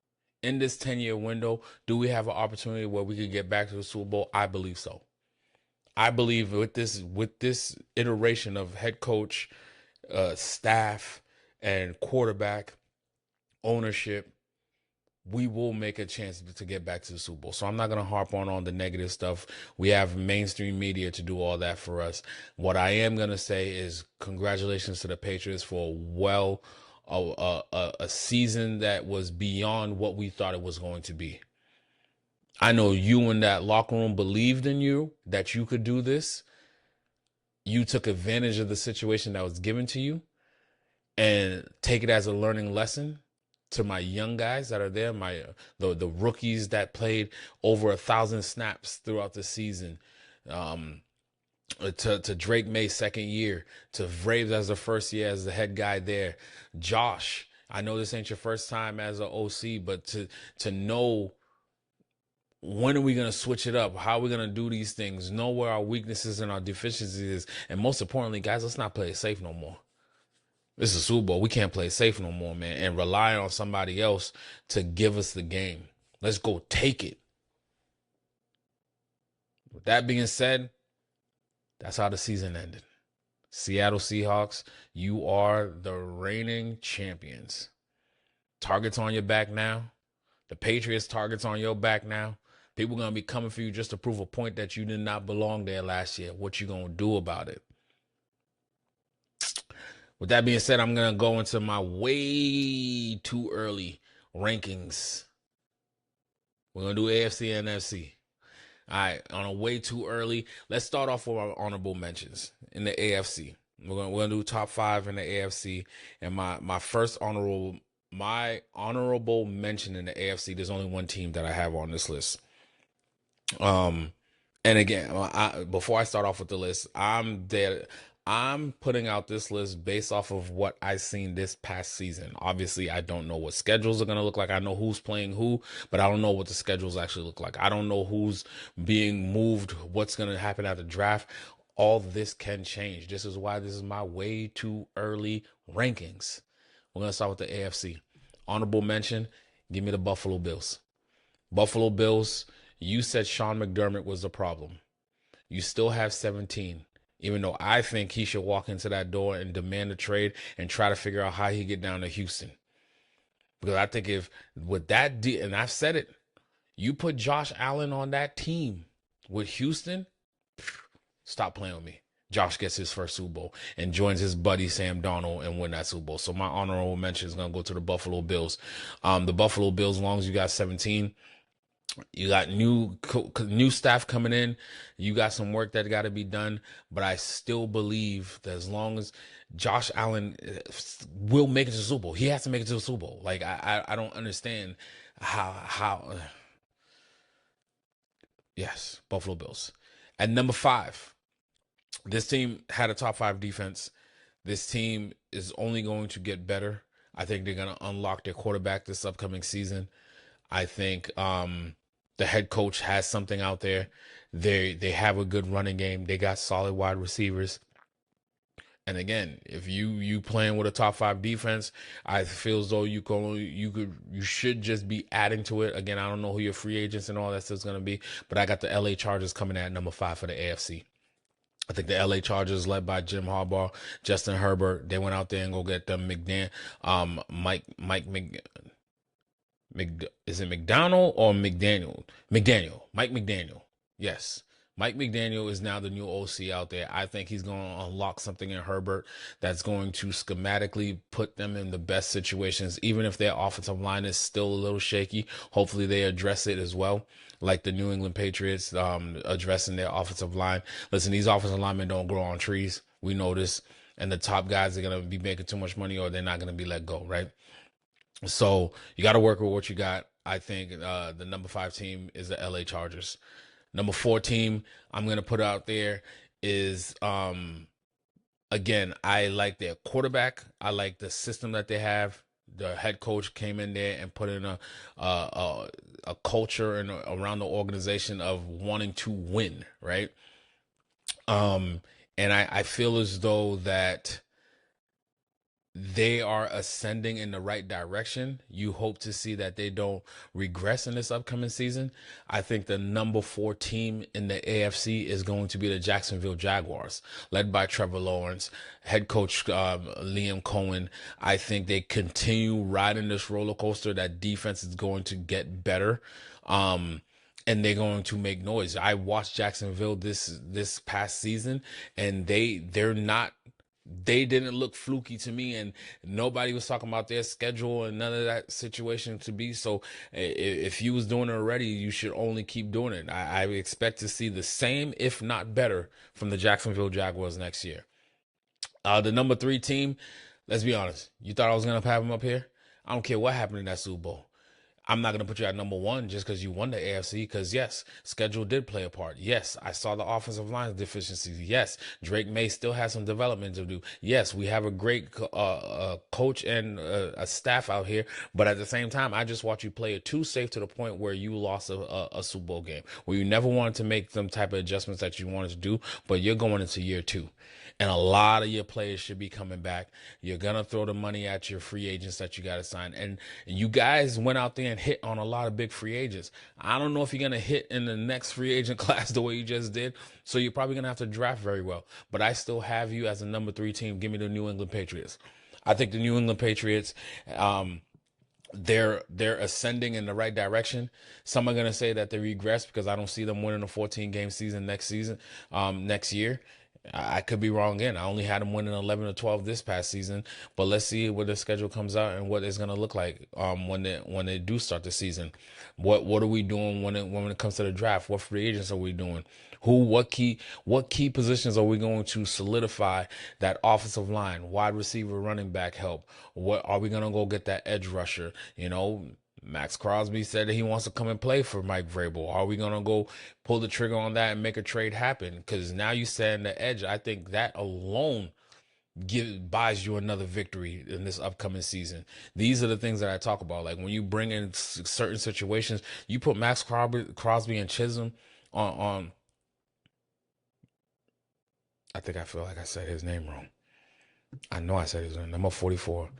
In this 10-year window, do we have an opportunity where we could get back to the Super Bowl? I believe so. I believe with this iteration of head coach, staff, and quarterback ownership, we will make a chance to get back to the Super Bowl. So I'm not going to harp on the negative stuff. We have mainstream media to do all that for us. What I am going to say is congratulations to the Patriots for a season that was beyond what we thought it was going to be. I know you in that locker room believed in you, that you could do this. You took advantage of the situation that was given to you and take it as a learning lesson. To my young guys that are there, the rookies that played over 1,000 snaps throughout the season, to Drake May's second year, to Vraves as the first year as the head guy there, Josh. I know this ain't your first time as an OC, but to know when are we gonna switch it up, how are we gonna do these things, know where our weaknesses and our deficiencies is, and most importantly, guys, let's not play it safe no more. This is Super Bowl. We can't play safe no more, man, and rely on somebody else to give us the game. Let's go take it. With that being said, that's how the season ended. Seattle Seahawks, you are the reigning champions. Targets on your back now. The Patriots targets on your back now. People going to be coming for you just to prove a point that you did not belong there last year. What you going to do about it? With that being said, I'm going to go into my way too early rankings. We're going to do AFC and NFC. All right, on a way too early. Let's start off with our honorable mentions in the AFC. We're going to do top 5 in the AFC. And my honorable mention in the AFC, there's only one team that I have on this list. And again, before I start off with the list, I'm putting out this list based off of what I've seen this past season. Obviously, I don't know what schedules are going to look like. I know who's playing who, but I don't know what the schedules actually look like. I don't know who's being moved, what's going to happen at the draft. All this can change. This is why this is my way too early rankings. We're going to start with the AFC. Honorable mention, give me the Buffalo Bills. Buffalo Bills, you said Sean McDermott was the problem. You still have 17. Even though I think he should walk into that door and demand a trade and try to figure out how he get down to Houston. Because I think if with that, and I've said it, you put Josh Allen on that team with Houston, stop playing with me. Josh gets his first Super Bowl and joins his buddy Sam Darnold and win that Super Bowl. So my honorable mention is going to go to the Buffalo Bills. The Buffalo Bills, as long as you got 17, you got new staff coming in. You got some work that got to be done. But I still believe that as long as Josh Allen will make it to the Super Bowl, he has to make it to the Super Bowl. Like, I don't understand how. Yes, Buffalo Bills. At number 5, this team had a top 5 defense. This team is only going to get better. I think they're going to unlock their quarterback this upcoming season. I think the head coach has something out there. They have a good running game. They got solid wide receivers. And again, if you playing with a top 5 defense, I feel as though you should just be adding to it. Again, I don't know who your free agents and all that stuff's going to be, but I got the LA Chargers coming at number 5 for the AFC. I think the LA Chargers, led by Jim Harbaugh, Justin Herbert, they went out there and go get them is it McDonald or McDaniel? Mike McDaniel. Yes. Mike McDaniel is now the new OC out there. I think he's going to unlock something in Herbert that's going to schematically put them in the best situations, even if their offensive line is still a little shaky. Hopefully they address it as well, like the New England Patriots addressing their offensive line. Listen, these offensive linemen don't grow on trees. We know this. And the top guys are going to be making too much money or they're not going to be let go, right? So you got to work with what you got. I think the number 5 team is the LA Chargers. Number 4 team I'm going to put out there is a Again, I like their quarterback. I like the system that they have. The head coach came in there and put in a culture and around the organization of wanting to win, right? Um, and I feel as though that they are ascending in the right direction. You hope to see that they don't regress in this upcoming season. I think the number 4 team in the AFC is going to be the Jacksonville Jaguars, led by Trevor Lawrence, head coach Liam Cohen. I think they continue riding this roller coaster. That defense is going to get better. And they're going to make noise. I watched Jacksonville this past season, and they're not. They didn't look fluky to me, and nobody was talking about their schedule and none of that situation to be. So if you was doing it already, you should only keep doing it. I expect to see the same, if not better, from the Jacksonville Jaguars next year. The number 3 team, let's be honest. You thought I was going to have them up here? I don't care what happened in that Super Bowl. I'm not going to put you at number 1 just because you won the AFC, because yes, schedule did play a part. Yes, I saw the offensive line deficiencies. Yes, Drake May still has some development to do. Yes, we have a great coach and a staff out here, but at the same time, I just watched you play it too safe to the point where you lost a Super Bowl game, where you never wanted to make them type of adjustments that you wanted to do, but you're going into year 2. And a lot of your players should be coming back. You're going to throw the money at your free agents that you got to sign. And you guys went out there and hit on a lot of big free agents. I don't know if you're going to hit in the next free agent class the way you just did. So you're probably going to have to draft very well. But I still have you as a number 3 team. Give me the New England Patriots. I think the New England Patriots, they're ascending in the right direction. Some are going to say that they regress because I don't see them winning a 14-game season next year. I could be wrong again. I only had them winning 11 or 12 this past season, but let's see what the schedule comes out and what it's going to look like when they do start the season. What are we doing when it comes to the draft? What free agents are we doing? What key positions are we going to solidify that offensive line, wide receiver, running back help? What are we going to go get that edge rusher? Max Crosby said that he wants to come and play for Mike Vrabel. Are we going to go pull the trigger on that and make a trade happen? Because now you stand the edge. I think that alone buys you another victory in this upcoming season. These are the things that I talk about. Like when you bring in certain situations, you put Max Crosby and Chisholm on. I think I feel like I said his name wrong. I know I said his name. Number 44.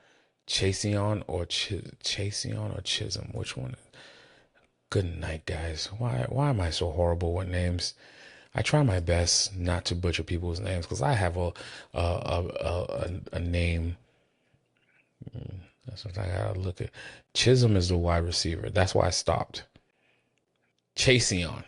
Chaseon or Chisholm, which one? Good night, guys. Why am I so horrible with names? I try my best not to butcher people's names because I have a name. That's what I gotta look at. Chisholm is the wide receiver. That's why I stopped. Chaseon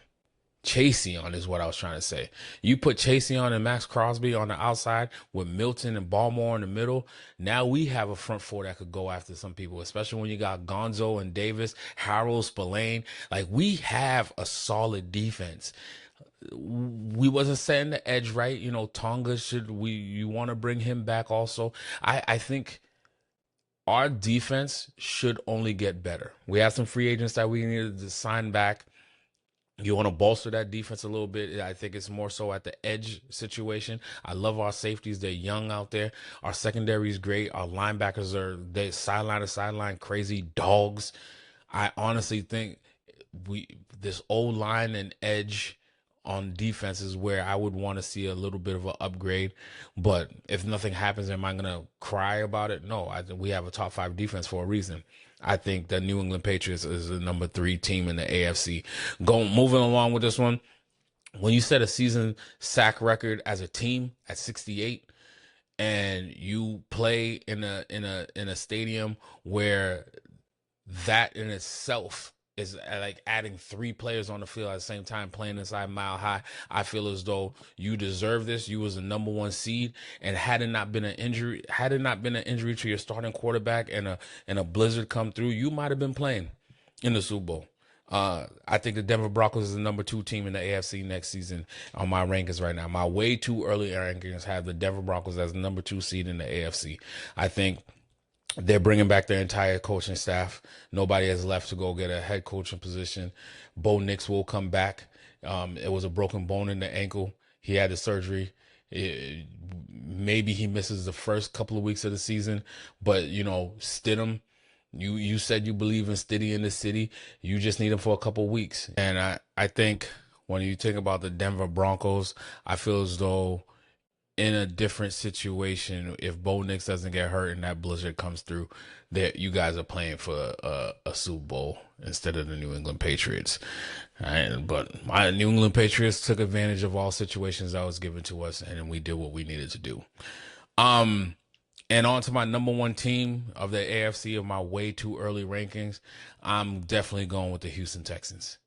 is what I was trying to say. You put Chaseon and Max Crosby on the outside with Milton and Ballmore in the middle. Now we have a front four that could go after some people, especially when you got Gonzo and Davis, Harold, Spillane. Like, we have a solid defense. We wasn't setting the edge right. Tonga you want to bring him back also. I think our defense should only get better. We have some free agents that we needed to sign back. You want to bolster that defense a little bit. I think it's more so at the edge situation. I love our safeties. They're young out there. Our secondary is great. Our linebackers they sideline to sideline crazy dogs. I honestly think this old line and edge on defense is where I would want to see a little bit of an upgrade. But if nothing happens, am I going to cry about it? No, I think we have a top 5 defense for a reason. I think the New England Patriots is the number 3 team in the AFC. Moving along with this one, when you set a season sack record as a team at 68, and you play in a stadium where that in itself is like adding 3 players on the field at the same time playing inside Mile High, I feel as though you deserve this. You was the number 1 seed, and had it not been an injury to your starting quarterback and a blizzard come through, you might have been playing in the Super Bowl. I think the Denver Broncos is the number 2 team in the AFC next season on my rankings right now. My way too early rankings have the Denver Broncos as the number 2 seed in the AFC. I think they're bringing back their entire coaching staff. Nobody has left to go get a head coaching position. Bo Nix will come back. It was a broken bone in the ankle. He had the surgery. Maybe he misses the first couple of weeks of the season, but Stidham, you said you believe in Stiddy in the city. You just need him for a couple of weeks. And I think when you think about the Denver Broncos, I feel as though in a different situation, if Bo Nix doesn't get hurt and that blizzard comes through, that you guys are playing for a Super Bowl instead of the New England Patriots. But my New England Patriots took advantage of all situations that was given to us, and we did what we needed to do. And on to my number one team of the AFC of my way too early rankings, I'm definitely going with the Houston Texans.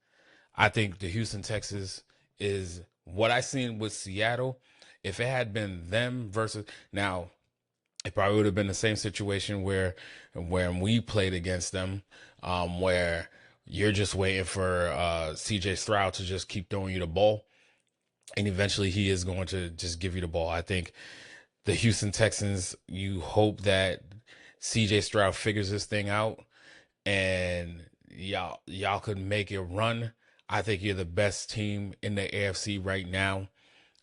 I think the Houston Texans is what I seen with Seattle. If it had been them versus now, it probably would have been the same situation where when we played against them, where you're just waiting for CJ Stroud to just keep throwing you the ball, and eventually he is going to just give you the ball. I think the Houston Texans, you hope that CJ Stroud figures this thing out and y'all could make it run. I think you're the best team in the AFC right now,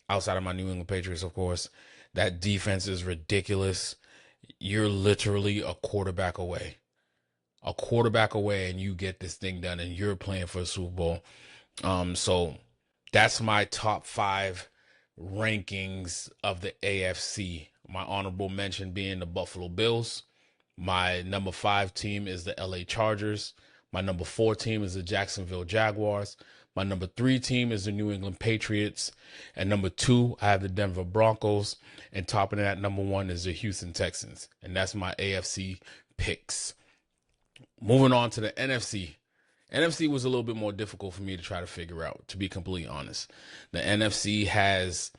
outside of my New England Patriots, of course. That defense is ridiculous. You're literally a quarterback away. And you get this thing done, and you're playing for a Super Bowl. So that's my top 5 rankings of the AFC. My honorable mention being the Buffalo Bills. My number 5 team is the LA Chargers. My number 4 team is the Jacksonville Jaguars. My number 3 team is the New England Patriots. And number 2, I have the Denver Broncos. And topping that, number 1 is the Houston Texans. And that's my AFC picks. Moving on to the NFC. NFC was a little bit more difficult for me to try to figure out, to be completely honest. The NFC has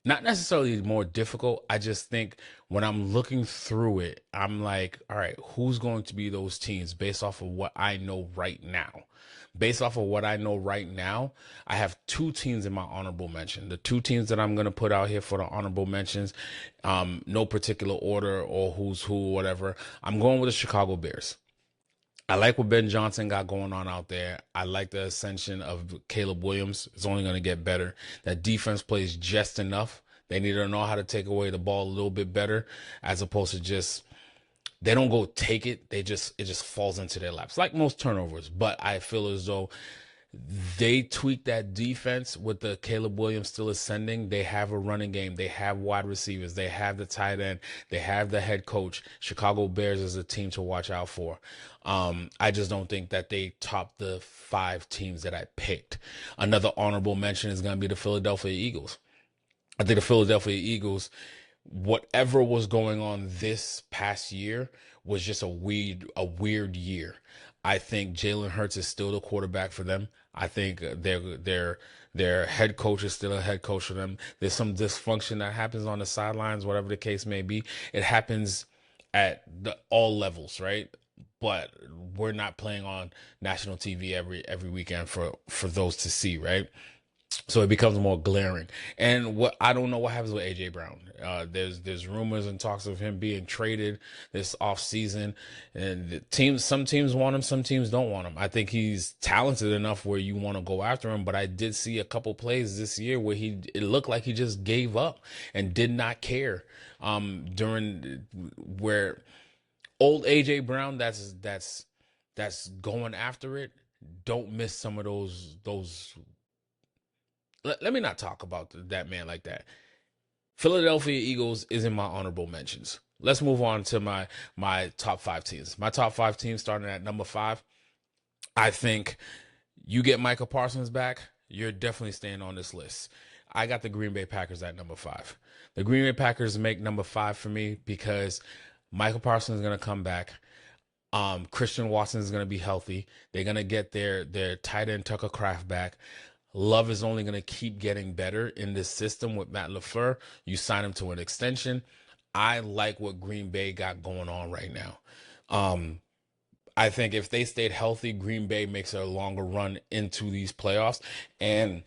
not necessarily more difficult. I just think when I'm looking through it, I'm like, all right, who's going to be those teams based off of what I know right now? Based off of what I know right now, I have 2 teams in my honorable mention. The 2 teams that I'm going to put out here for the honorable mentions, no particular order or who's who, or whatever. I'm going with the Chicago Bears. I like what Ben Johnson got going on out there. I like the ascension of Caleb Williams. It's only going to get better. That defense plays just enough. They need to know how to take away the ball a little bit better, as opposed to just, they don't go take it. It just falls into their laps, like most turnovers. But I feel as though they tweak that defense with the Caleb Williams still ascending. They have a running game. They have wide receivers. They have the tight end. They have the head coach. Chicago Bears is a team to watch out for. I just don't think that they top the 5 teams that I picked. Another honorable mention is going to be the Philadelphia Eagles. I think the Philadelphia Eagles, whatever was going on this past year, was just a weird year. I think Jalen Hurts is still the quarterback for them. I think their head coach is still a head coach for them. There's some dysfunction that happens on the sidelines, whatever the case may be. It happens at all levels, right? But we're not playing on national TV every weekend for those to see, right? So it becomes more glaring. And what I don't know what happens with AJ Brown. There's rumors and talks of him being traded this offseason. And some teams want him, some teams don't want him. I think he's talented enough where you want to go after him. But I did see a couple plays this year where it looked like he just gave up and did not care. During where old AJ Brown that's going after it, don't miss some of those. Let me not talk about that man like that. Philadelphia Eagles is in my honorable mentions. Let's move on to my top 5 teams. My top 5 teams starting at number 5. I think you get Micah Parsons back, you're definitely staying on this list. I got the Green Bay Packers at number 5. The Green Bay Packers make number 5 for me because Michael Parsons is going to come back. Christian Watson is going to be healthy. They're going to get their tight end Tucker Kraft back. Love is only going to keep getting better in this system with Matt LaFleur. You sign him to an extension. I like what Green Bay got going on right now. I think if they stayed healthy, Green Bay makes a longer run into these playoffs. And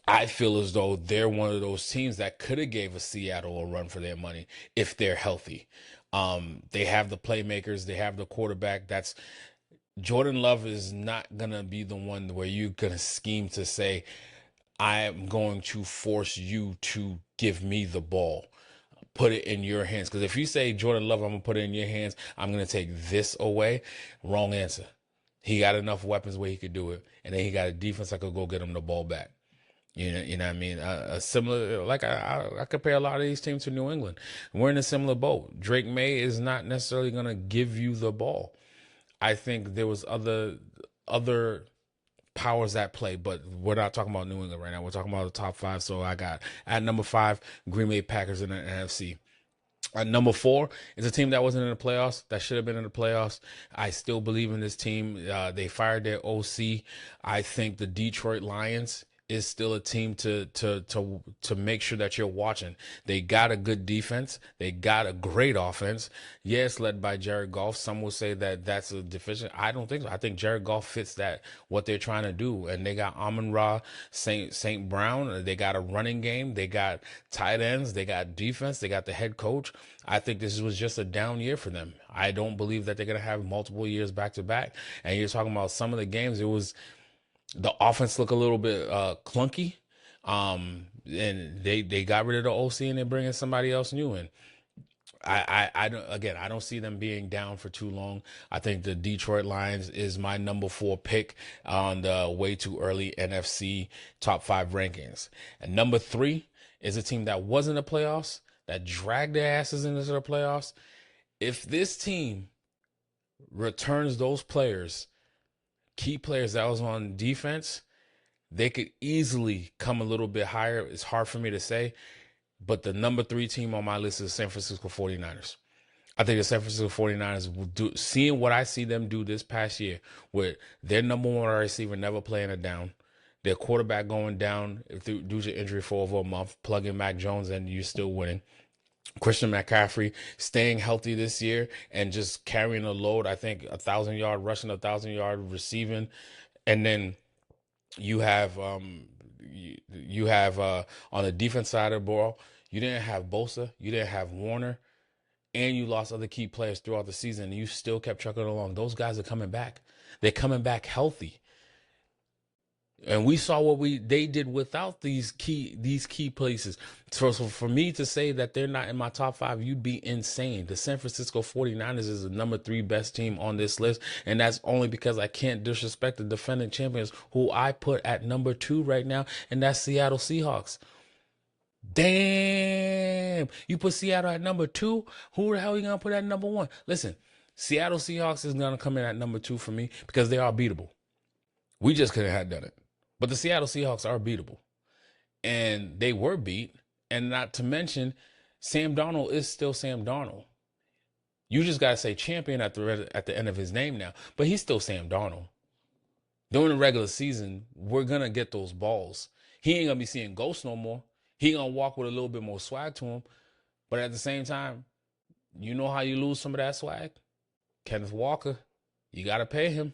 I feel as though they're one of those teams that could have gave a Seattle a run for their money if they're healthy. They have the playmakers. They have the quarterback. Jordan Love is not going to be the one where you're going to scheme to say, I am going to force you to give me the ball. Put it in your hands. Because if you say, Jordan Love, I'm going to put it in your hands, I'm going to take this away. Wrong answer. He got enough weapons where he could do it. And then he got a defense that could go get him the ball back. You know what I mean? A similar, like I compare a lot of these teams to New England. We're in a similar boat. Drake May is not necessarily going to give you the ball. I think there was other powers at play, but we're not talking about New England right now. We're talking about the top five. So I got at number 5, Green Bay Packers in the NFC. At number 4 is a team that wasn't in the playoffs, that should have been in the playoffs. I still believe in this team. They fired their OC. I think the Detroit Lions is still a team to make sure that you're watching. They got a good defense. They got a great offense. Yes, led by Jared Goff. Some will say that that's a deficient. I don't think so. I think Jared Goff fits that, what they're trying to do. And they got Amon-Ra St. Brown. They got a running game. They got tight ends. They got defense. They got the head coach. I think this was just a down year for them. I don't believe that they're going to have multiple years back to back. And you're talking about some of the games, the offense looked a little bit clunky, and they got rid of the OC and they're bringing somebody else new in. I don't see them being down for too long. I think the Detroit Lions is my number 4 pick on the way too early NFC top 5 rankings. And number 3 is a team that was in the playoffs, that dragged their asses into the playoffs. If this team returns those players, key players that was on defense, they could easily come a little bit higher. It's hard for me to say, but the number 3 team on my list is San Francisco 49ers. I think the San Francisco 49ers will do, seeing what I see them do this past year, with their number 1 receiver never playing it down, their quarterback going down due to injury for over a month, plugging Mac Jones, and you're still winning. Christian McCaffrey staying healthy this year and just carrying a load. I think 1,000-yard rushing, 1,000-yard receiving, and then you have on the defense side of the ball, you didn't have Bosa, you didn't have Warner, and you lost other key players throughout the season. And you still kept trucking along. Those guys are coming back. They're coming back healthy. And we saw what they did without these key places. So for me to say that they're not in my top 5, you'd be insane. The San Francisco 49ers is the number 3 best team on this list. And that's only because I can't disrespect the defending champions, who I put at number 2 right now. And that's Seattle Seahawks. Damn. You put Seattle at number 2? Who the hell are you going to put at number 1? Listen, Seattle Seahawks is going to come in at number 2 for me because they are beatable. We just couldn't have done it. But the Seattle Seahawks are beatable. And they were beat. And not to mention, Sam Darnold is still Sam Darnold. You just got to say champion at the end of his name now. But he's still Sam Darnold. During the regular season, we're going to get those balls. He ain't going to be seeing ghosts no more. He going to walk with a little bit more swag to him. But at the same time, you know how you lose some of that swag? Kenneth Walker, you got to pay him.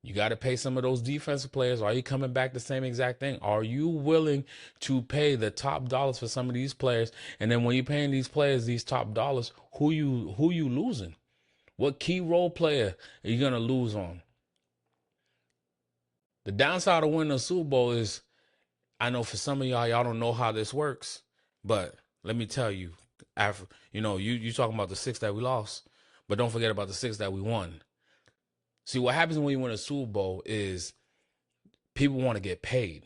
You got to pay some of those defensive players. Are you coming back the same exact thing? Are you willing to pay the top dollars for some of these players? And then when you're paying these players these top dollars, who you losing? What key role player are you going to lose on? The downside of winning a Super Bowl is, I know for some of y'all don't know how this works, but let me tell you, after, you talking about the 6 that we lost, but don't forget about the 6 that we won. See, what happens when you win a Super Bowl is people want to get paid,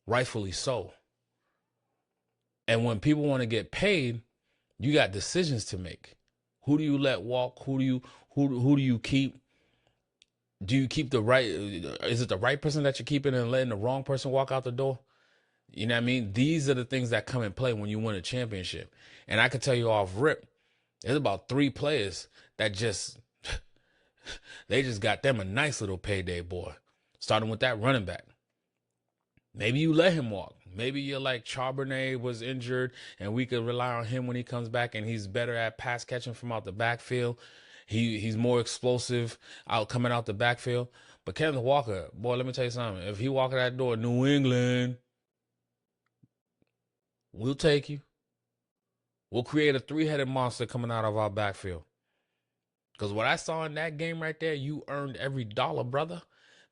rightfully so. And when people want to get paid, you got decisions to make. Who do you let walk? Who do you keep? Do you keep the right? Is it the right person that you're keeping and letting the wrong person walk out the door? You know what I mean? These are the things that come in play when you win a championship. And I can tell you off rip, there's about 3 players that they just got them a nice little payday, boy. Starting with that running back. Maybe you let him walk. Maybe you're like Charbonnet was injured and we could rely on him when he comes back, and he's better at pass catching from out the backfield. He's more explosive coming out the backfield. But Kenneth Walker, boy, let me tell you something. If he walk out that door, New England, we'll take you. We'll create a 3-headed monster coming out of our backfield. Because what I saw in that game right there, you earned every dollar, brother.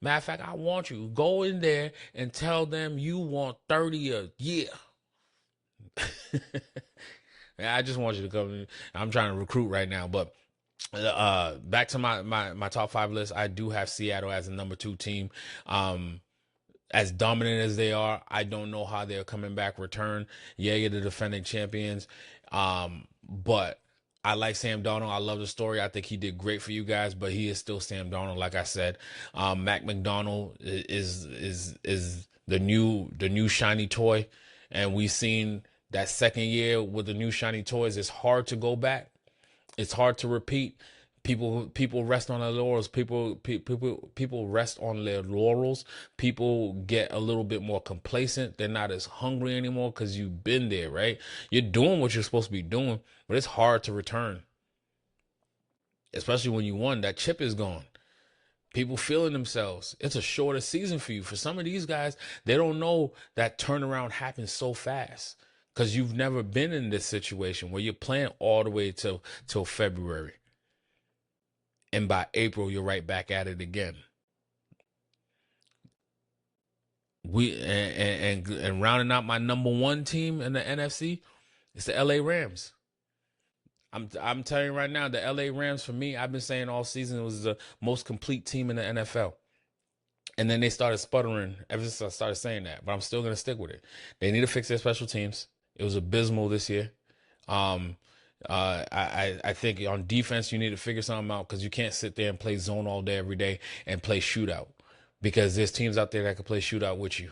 Matter of fact, I want you go in there and tell them you want 30 a year. I just want you to come. I'm trying to recruit right now, but back to my top 5 list. I do have Seattle as a number 2 team. As dominant as they are, I don't know how they're coming back return. Yeah, you're the defending champions. But I like Sam Darnold. I love the story. I think he did great for you guys, but he is still Sam Darnold, like I said. Mac McDonald is the new shiny toy, and we've seen that second year with the new shiny toys. It's hard to go back. It's hard to repeat. People rest on their laurels. People rest on their laurels. People get a little bit more complacent. They're not as hungry anymore because you've been there, right? You're doing what you're supposed to be doing, but it's hard to return, especially when you won. That chip is gone. People feeling themselves. It's a shorter season for you. For some of these guys, they don't know that turnaround happens so fast because you've never been in this situation where you're playing all the way till February. And by April, you're right back at it again. And rounding out my number 1 team in the NFC, it's the LA Rams. I'm telling you right now, the LA Rams, for me, I've been saying all season, it was the most complete team in the NFL. And then they started sputtering ever since I started saying that. But I'm still going to stick with it. They need to fix their special teams. It was abysmal this year. I think on defense, you need to figure something out because you can't sit there and play zone all day, every day and play shootout because there's teams out there that can play shootout with you.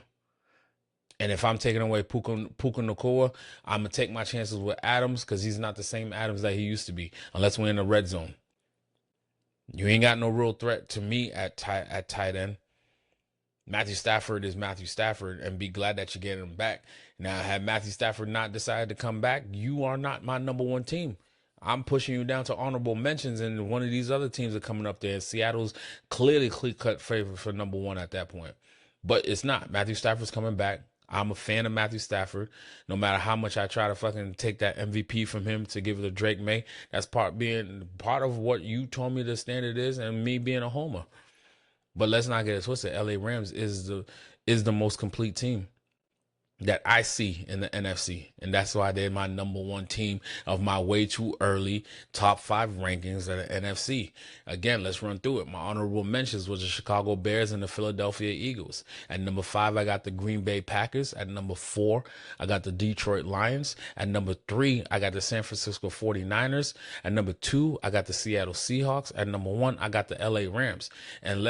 And if I'm taking away Puka Nacua, I'm going to take my chances with Adams because he's not the same Adams that he used to be unless we're in the red zone. You ain't got no real threat to me at tight end. Matthew Stafford is Matthew Stafford, and be glad that you're getting him back. Now, had Matthew Stafford not decided to come back, you are not my number 1 team. I'm pushing you down to honorable mentions, and one of these other teams are coming up there. Seattle's clearly clear-cut favorite for number 1 at that point. But it's not. Matthew Stafford's coming back. I'm a fan of Matthew Stafford. No matter how much I try to fucking take that MVP from him to give it to Drake May, that's part of what you told me the standard is and me being a homer. But let's not get it twisted. LA Rams is the most complete team that I see in the NFC. And that's why they're my number 1 team of my way too early top 5 rankings of the NFC. Again, let's run through it. My honorable mentions was the Chicago Bears and the Philadelphia Eagles. At number 5, I got the Green Bay Packers. At number 4, I got the Detroit Lions. At number 3, I got the San Francisco 49ers. At number 2, I got the Seattle Seahawks. At number 1, I got the LA Rams. And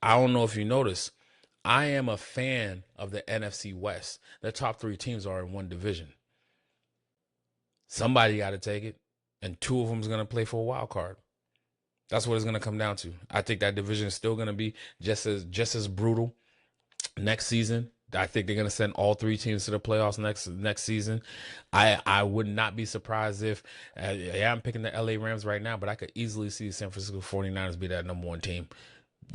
I don't know if you noticed, I am a fan of the NFC West. The top 3 teams are in one division. Somebody got to take it, and 2 of them is going to play for a wild card. That's what it's going to come down to. I think that division is still going to be just as brutal next season. I think they're going to send all 3 teams to the playoffs next season. I would not be surprised if, I'm picking the LA Rams right now, but I could easily see San Francisco 49ers be that number 1 team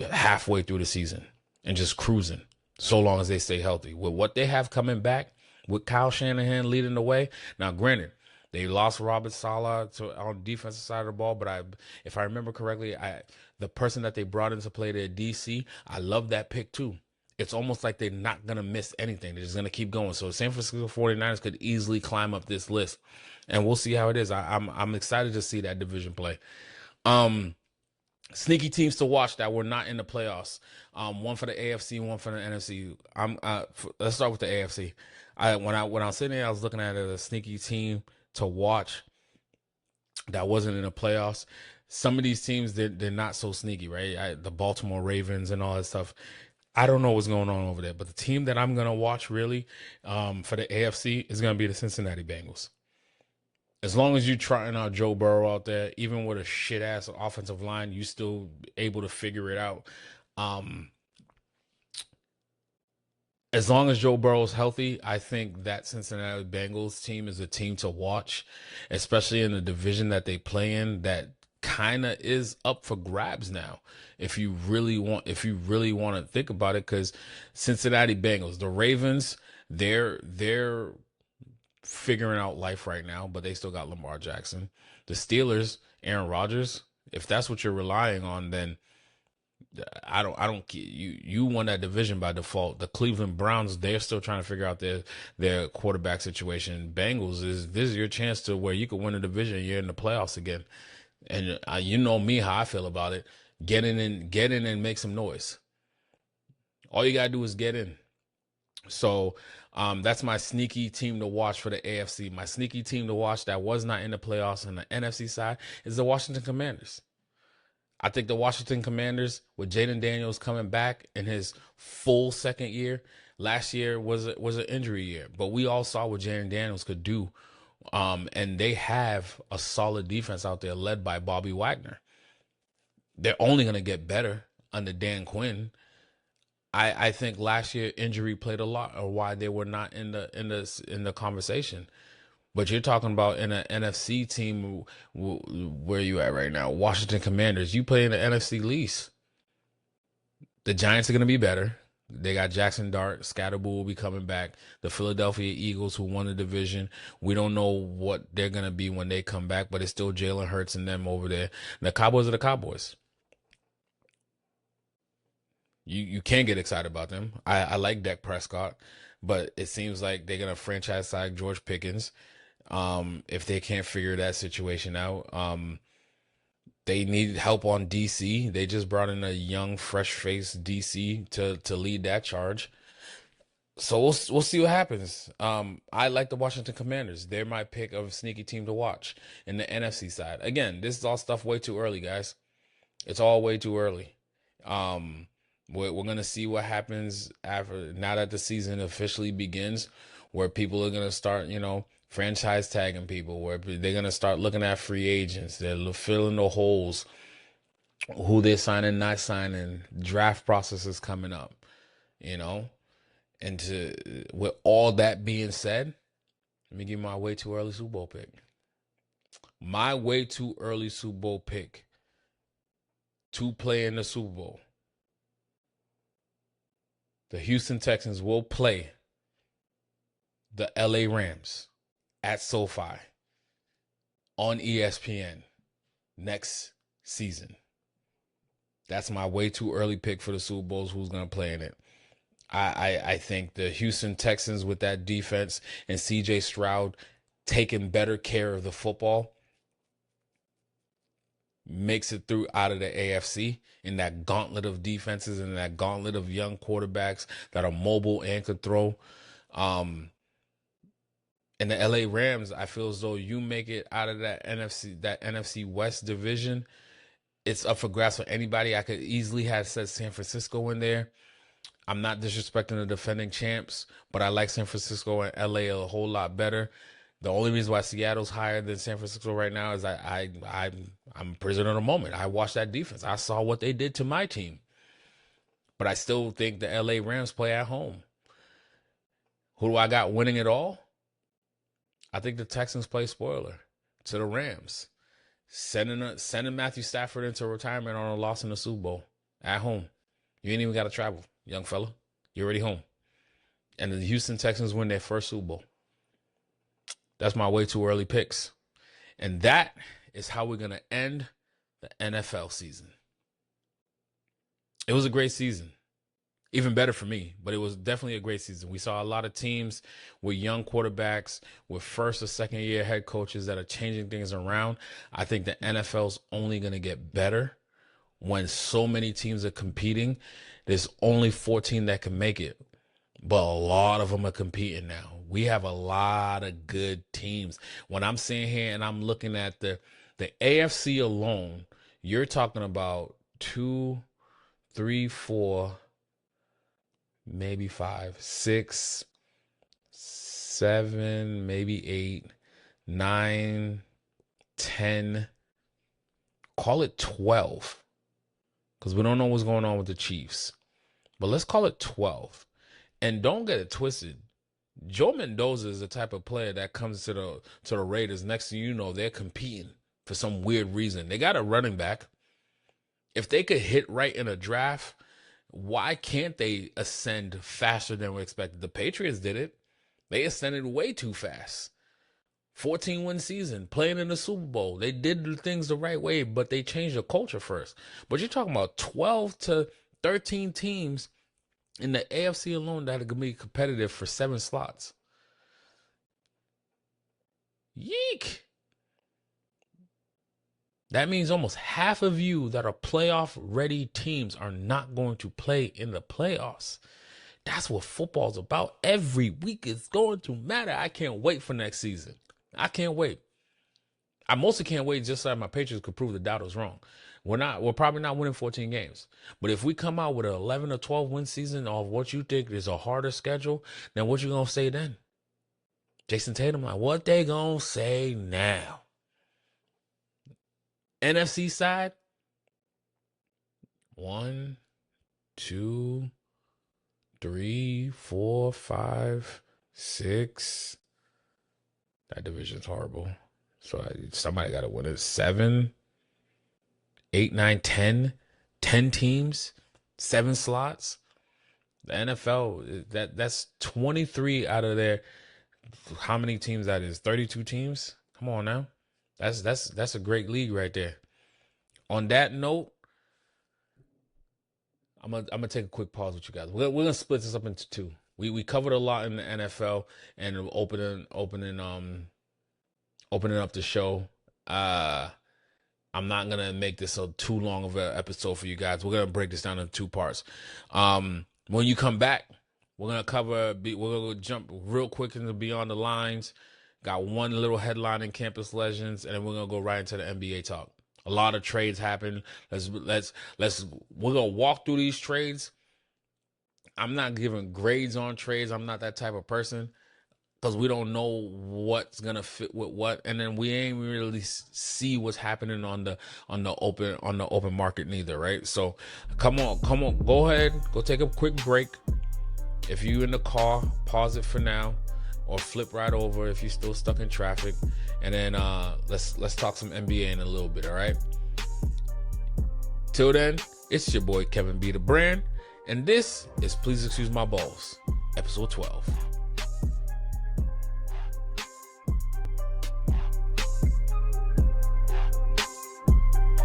halfway through the season and just cruising so long as they stay healthy. With what they have coming back, with Kyle Shanahan leading the way. Now, granted, they lost Robert Saleh on the defensive side of the ball, but if I remember correctly, the person that they brought in to play their DC, I love that pick too. It's almost like they're not going to miss anything. They're just going to keep going. So San Francisco 49ers could easily climb up this list, and we'll see how it is. I'm excited to see that division play. Sneaky teams to watch that were not in the playoffs. One for the AFC, one for the NFC. Let's start with the AFC. When I was sitting there, I was looking at it as a sneaky team to watch that wasn't in the playoffs. Some of these teams, they're not so sneaky, right? The Baltimore Ravens and all that stuff. I don't know what's going on over there, but the team that I'm going to watch really for the AFC is going to be the Cincinnati Bengals. As long as you're trying out Joe Burrow out there, even with a shit-ass offensive line, you still able to figure it out. As long as Joe Burrow's healthy, I think that Cincinnati Bengals team is a team to watch, especially in the division that they play in that kind of is up for grabs now. If you really want to think about it, because Cincinnati Bengals, the Ravens, they're figuring out life right now, but they still got Lamar Jackson. The Steelers, Aaron Rodgers, if that's what you're relying on, then You won that division by default. The Cleveland Browns, they're still trying to figure out their quarterback situation. Bengals this is your chance to where you could win a division. You're in the playoffs again, and you know me how I feel about it. Get in and make some noise. All you gotta do is get in. So that's my sneaky team to watch for the AFC. My sneaky team to watch that was not in the playoffs on the NFC side is the Washington Commanders. I think the Washington Commanders, with Jaden Daniels coming back in his full second year, last year was an injury year, but we all saw what Jaden Daniels could do. And they have a solid defense out there led by Bobby Wagner. They're only going to get better under Dan Quinn. I think last year injury played a lot or why they were not in the conversation. But you're talking about in an NFC team, where you at right now? Washington Commanders. You play in the NFC least. The Giants are going to be better. They got Jackson Dart. Scatterboo will be coming back. The Philadelphia Eagles, who won the division. We don't know what they're going to be when they come back, but it's still Jalen Hurts and them over there. The Cowboys are the Cowboys. You can't get excited about them. I like Dak Prescott, but it seems like they're going to franchise tag George Pickens. If they can't figure that situation out, they need help on DC. They just brought in a young, fresh-faced DC to lead that charge. So we'll see what happens. I like the Washington Commanders. They're my pick of a sneaky team to watch in the NFC side. Again, this is all stuff way too early, guys. It's all way too early. We're gonna see what happens now that the season officially begins, where people are gonna start, franchise tagging people, where they're going to start looking at free agents. They're filling the holes, who they're signing, not signing. Draft process is coming up, And with all that being said, let me give you my way too early Super Bowl pick. My way too early Super Bowl pick to play in the Super Bowl. The Houston Texans will play the LA Rams at SoFi on ESPN next season. That's my way too early pick for the Super Bowls. Who's going to play in it? I think the Houston Texans with that defense and CJ Stroud taking better care of the football makes it through out of the AFC in that gauntlet of defenses and that gauntlet of young quarterbacks that are mobile and could throw. In the LA Rams, I feel as though you make it out of that NFC West division, it's up for grabs for anybody. I could easily have said San Francisco in there. I'm not disrespecting the defending champs, but I like San Francisco and LA a whole lot better. The only reason why Seattle's higher than San Francisco right now is I'm a prisoner of the moment. I watched that defense. I saw what they did to my team. But I still think the LA Rams play at home. Who do I got winning it all? I think the Texans play spoiler to the Rams, sending Matthew Stafford into retirement on a loss in the Super Bowl at home. You ain't even got to travel, young fella. You're already home. And the Houston Texans win their first Super Bowl. That's my way too early picks. And that is how we're going to end the NFL season. It was a great season. Even better for me, but it was definitely a great season. We saw a lot of teams with young quarterbacks, with first or second year head coaches that are changing things around. I think the NFL's only going to get better when so many teams are competing. There's only 14 that can make it, but a lot of them are competing now. We have a lot of good teams. When I'm sitting here and I'm looking at the AFC alone, you're talking about 2, 3, 4, maybe 5, 6, 7, maybe 8, 9, 10, call it 12, because we don't know what's going on with the Chiefs. But let's call it 12. And don't get it twisted. Joe Mendoza is the type of player that comes to the Raiders. Next thing you know, they're competing for some weird reason. They got a running back. If they could hit right in a draft, why can't they ascend faster than we expected? The Patriots did it. They ascended way too fast 14-win season, playing in the Super Bowl. They did the things the right way, but they changed the culture first. But you're talking about 12 to 13 teams in the AFC alone that are going to be competitive for 7 slots. Yeek! That means almost half of you that are playoff-ready teams are not going to play in the playoffs. That's what football's about. Every week is going to matter. I can't wait for next season. I can't wait. I mostly can't wait just so my Patriots could prove the doubters wrong. We're probably not winning 14 games. But if we come out with an 11 or 12 win season of what you think is a harder schedule, then what you going to say then? Jason Tatum, like, what they going to say now? NFC side, 1, 2, 3, 4, 5, 6. That division's horrible. So somebody got to win it. 7, 8, 9, 10. 10 teams, 7 slots. The NFL, that's 23 out of there. How many teams that is? 32 teams? Come on now. That's a great league right there. On that note, I'm gonna take a quick pause with you guys. We're gonna split this up into 2. We covered a lot in the NFL and opening up the show. I'm not gonna make this too long of an episode for you guys. We're gonna break this down into 2 parts. When you come back, we're gonna jump real quick into Beyond the Lines. Got one little headline in Campus Legends, and then we're gonna go right into the NBA talk. A lot of trades happen. We're gonna walk through these trades. I'm not giving grades on trades. I'm not that type of person because we don't know what's gonna fit with what, and then we ain't really see what's happening on the open market neither, right? So come on, go ahead, go take a quick break. If you're in the car, pause it for now. Or flip right over if you're still stuck in traffic. And then let's talk some NBA in a little bit, all right? Till then, it's your boy Kevin B. The Brand. And this is Please Excuse My Balls, episode 12.